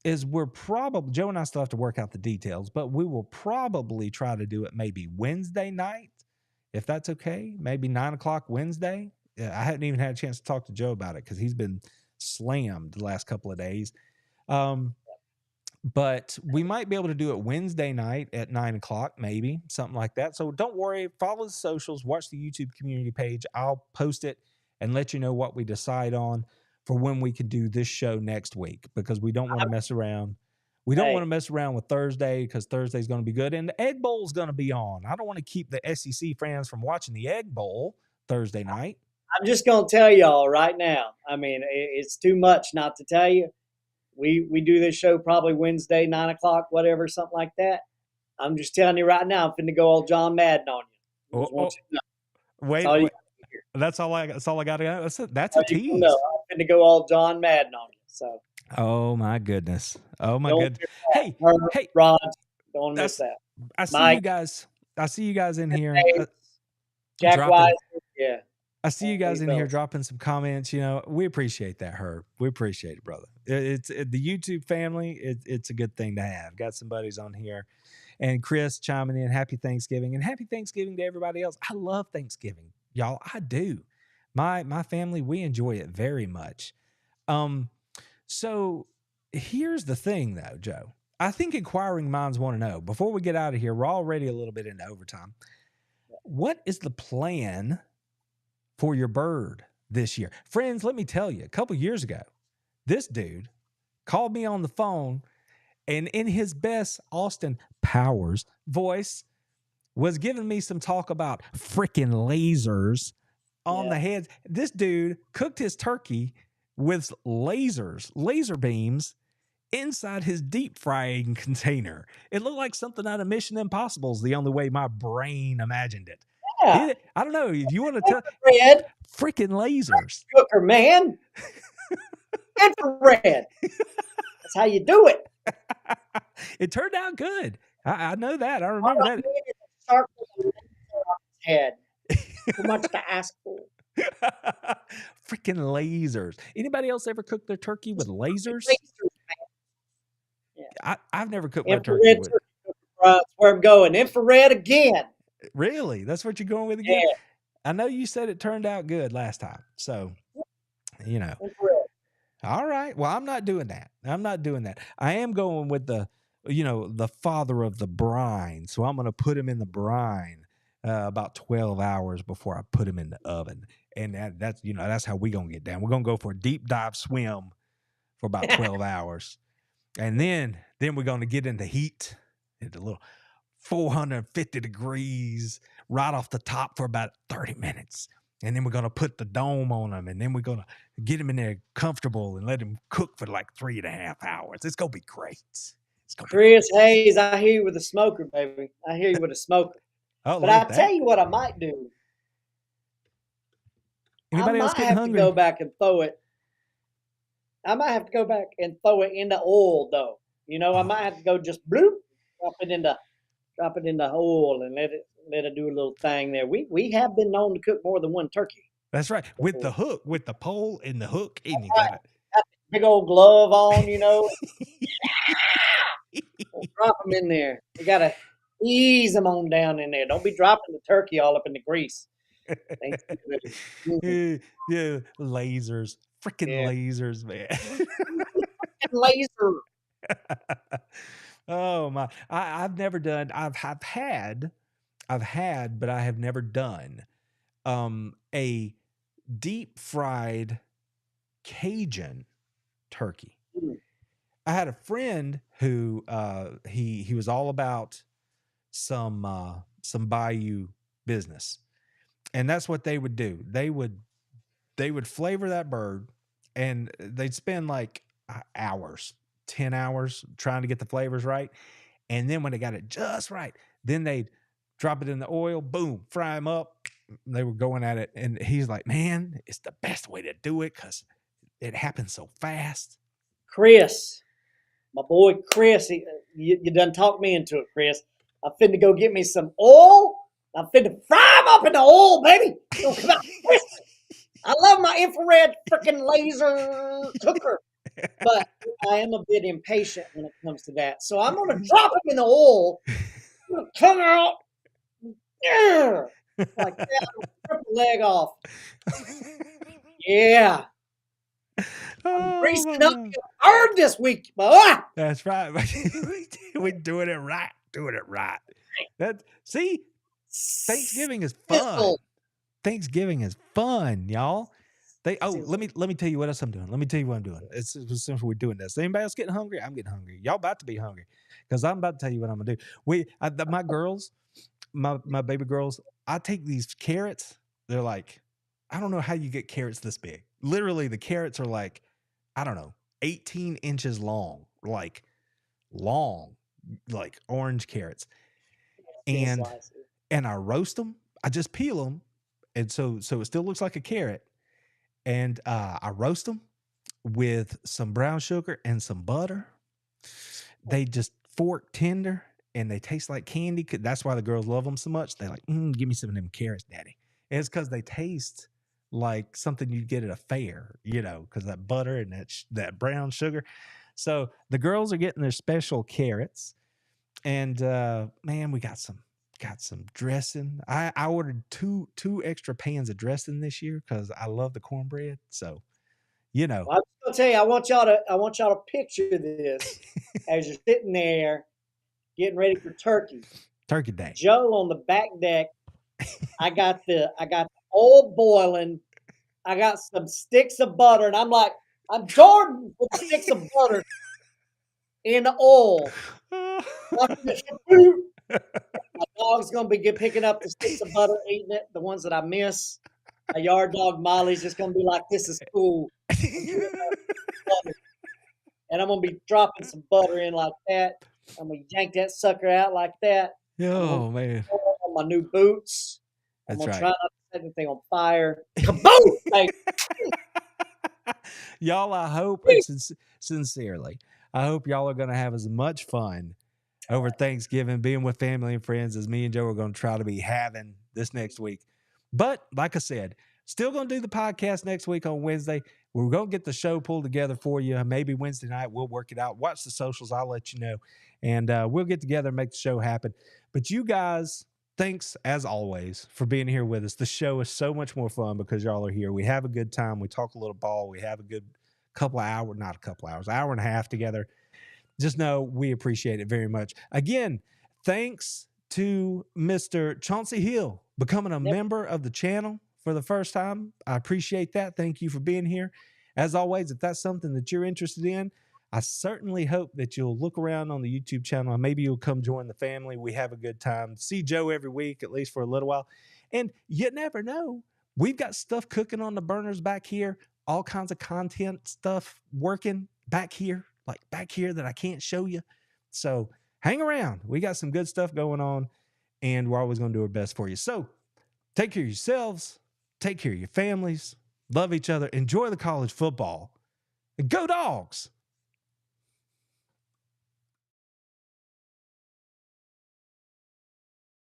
is Joe and I still have to work out the details, but we will probably try to do it maybe Wednesday night, if that's okay, maybe 9:00 Wednesday. I hadn't even had a chance to talk to Joe about it because he's been slammed the last couple of days. But we might be able to do it Wednesday night at 9:00, maybe something like that. So don't worry, follow the socials, watch the YouTube community page. I'll post it and let you know what we decide on for when we can do this show next week, because we don't want to mess around. We don't want to mess around with Thursday, because Thursday's going to be good. And the Egg Bowl is going to be on. I don't want to keep the SEC fans from watching the Egg Bowl Thursday night. I'm just going to tell y'all right now. I mean, it's too much not to tell you. We do this show probably Wednesday, 9:00, whatever, something like that. I'm just telling you right now, I'm finna go all John Madden on you. Wait. That's all I got to go. That's a tease. No, I'm finna go all John Madden on you. So. Oh my goodness. Hey, Rod, don't miss that. I see you guys in here. Jack Wise, yeah. I see you guys in here dropping some comments. We appreciate that, Herb. We appreciate it, brother. It's the YouTube family. It's a good thing to have. Got some buddies on here, and Chris chiming in. Happy Thanksgiving, and happy Thanksgiving to everybody else. I love Thanksgiving, y'all. I do. My family, we enjoy it very much. So here's the thing, though, Joe. I think inquiring minds want to know. Before we get out of here, we're already a little bit into overtime. What is the plan for your bird this year? Friends, let me tell you, a couple years ago, this dude called me on the phone, and in his best Austin Powers voice was giving me some talk about freaking lasers on the heads. This dude cooked his turkey with laser beams inside his deep frying container. It looked like something out of Mission Impossible is the only way my brain imagined it. Yeah. I don't know. If you want to tell freaking lasers. Cooker, man. Infrared. That's how you do it. It turned out good. I know that. I remember that. Head. Too much to ask for. Freaking lasers. Anybody else ever cook their turkey with lasers? I've never cooked my turkey with. That's where I'm going. Infrared again. Really? That's what you're going with again? Yeah. I know you said it turned out good last time. So You know. Infrared. All right. Well, I'm not doing that. I'm not doing that. I am going with the father of the brine. So I'm going to put him in the brine about 12 hours before I put him in the oven. And that's how we going to get down. We're going to go for a deep dive swim for about 12 hours. And then we're going to get into heat at a little 450 degrees right off the top for about 30 minutes. And then we're going to put the dome on them. And then we're going to get him in there comfortable and let him cook for like 3.5 hours. It's going to be great. It's going to be Chris great. Hayes, I hear you with a smoker, baby. I hear you with a smoker. Oh, But look I at tell that. you what I might do. I Anybody else might getting have to go hungry? back and throw it. I might have to go back and throw it in the oil, though. I might have to go just bloop, drop it in the oil and let it do a little thing there. We have been known to cook more than one turkey. That's right. With the Before. hook, with the pole and the hook, and you Right. got Got the big old glove on, it. We'll drop them in there. You gotta ease them on down in there. Don't be dropping the turkey all up in the grease. Thanks. Yeah, lasers, freaking Yeah. lasers, man. Laser. Oh my! I've never done. I've had, but I have never done a deep fried Cajun turkey. I had a friend who he was all about some bayou business, and that's what they would do. They would flavor that bird, and they'd spend like hours, 10 hours trying to get the flavors right, and then when they got it just right, then they'd drop it in the oil, boom, fry them up. They were going at it, and he's like, "Man, it's the best way to do it because it happens so fast." Chris, my boy Chris, you done talked me into it, Chris. I'm finna go get me some oil. I'm finna fry them up in the oil, baby. It'll come out crispy. I love my infrared freaking laser cooker, but I am a bit impatient when it comes to that. So I'm gonna drop them in the oil. It's gonna come out like that. Rip the leg off. Yeah, I'm Oh greasing my up God. your bird this week, boy. That's right. We're doing it right. Doing it right. See, Thanksgiving is fun. Sizzle. Thanksgiving is fun, y'all. Let me tell you what else I'm doing. Let me tell you what I'm doing. It's since we're doing this. Anybody else getting hungry? I'm getting hungry. Y'all about to be hungry because I'm about to tell you what I'm gonna do. My girls, my baby girls, I take these carrots. They're like, I don't know how you get carrots this big. Literally, the carrots are like, I don't know, 18 inches long, long, like orange carrots, Thin and slices. I roast them. I just peel them, and so it still looks like a carrot, and I roast them with some brown sugar and some butter. They just fork tender and they taste like candy. That's why the girls love them so much. They like, give me some of them carrots, daddy. And it's because they taste like something you'd get at a fair, because that butter and that brown sugar. So the girls are getting their special carrots, and man, we got some dressing. I ordered two extra pans of dressing this year because I love the cornbread. So Well, I'm just gonna tell you, I want y'all to picture this as you're sitting there getting ready for turkey. Turkey day. Joe on the back deck. I got the oil boiling. I got some sticks of butter, and I'm Jordan with the sticks of butter in the oil. Watching the shaboop. My dog's gonna be picking up the sticks of butter, eating it. The ones that I miss. My yard dog Molly's just gonna be like, "This is cool." Butter. And I'm gonna be dropping some butter in like that. I'm gonna yank that sucker out like that. I'm gonna Oh man, on my new boots. I'm that's gonna right. try not to set anything on fire. Kaboom! Like, Y'all, I hope it's sincerely. I hope y'all are going to have as much fun over Thanksgiving, being with family and friends as me and Joe are going to try to be having this next week. But like I said, still going to do the podcast next week on Wednesday. We're going to get the show pulled together for you. Maybe Wednesday night we'll work it out. Watch the socials. I'll let you know. And we'll get together and make the show happen. But you guys, thanks as always for being here with us. The show is so much more fun because y'all are here. We have a good time. We talk a little ball. We have a good couple of hours, not a couple hours, hour and a half together. Just know we appreciate it very much. Again, thanks to Mr. Chauncey Hill becoming a Yep. member of the channel for the first time. I appreciate that. Thank you for being here. As always, if that's something that you're interested in, I certainly hope that you'll look around on the YouTube channel and maybe you'll come join the family. We have a good time. See Joe every week, at least for a little while. And you never know. We've got stuff cooking on the burners back here, all kinds of content stuff working back here, like back here that I can't show you. So hang around. We got some good stuff going on, and we're always going to do our best for you. So take care of yourselves, take care of your families, love each other, enjoy the college football, and go Dogs.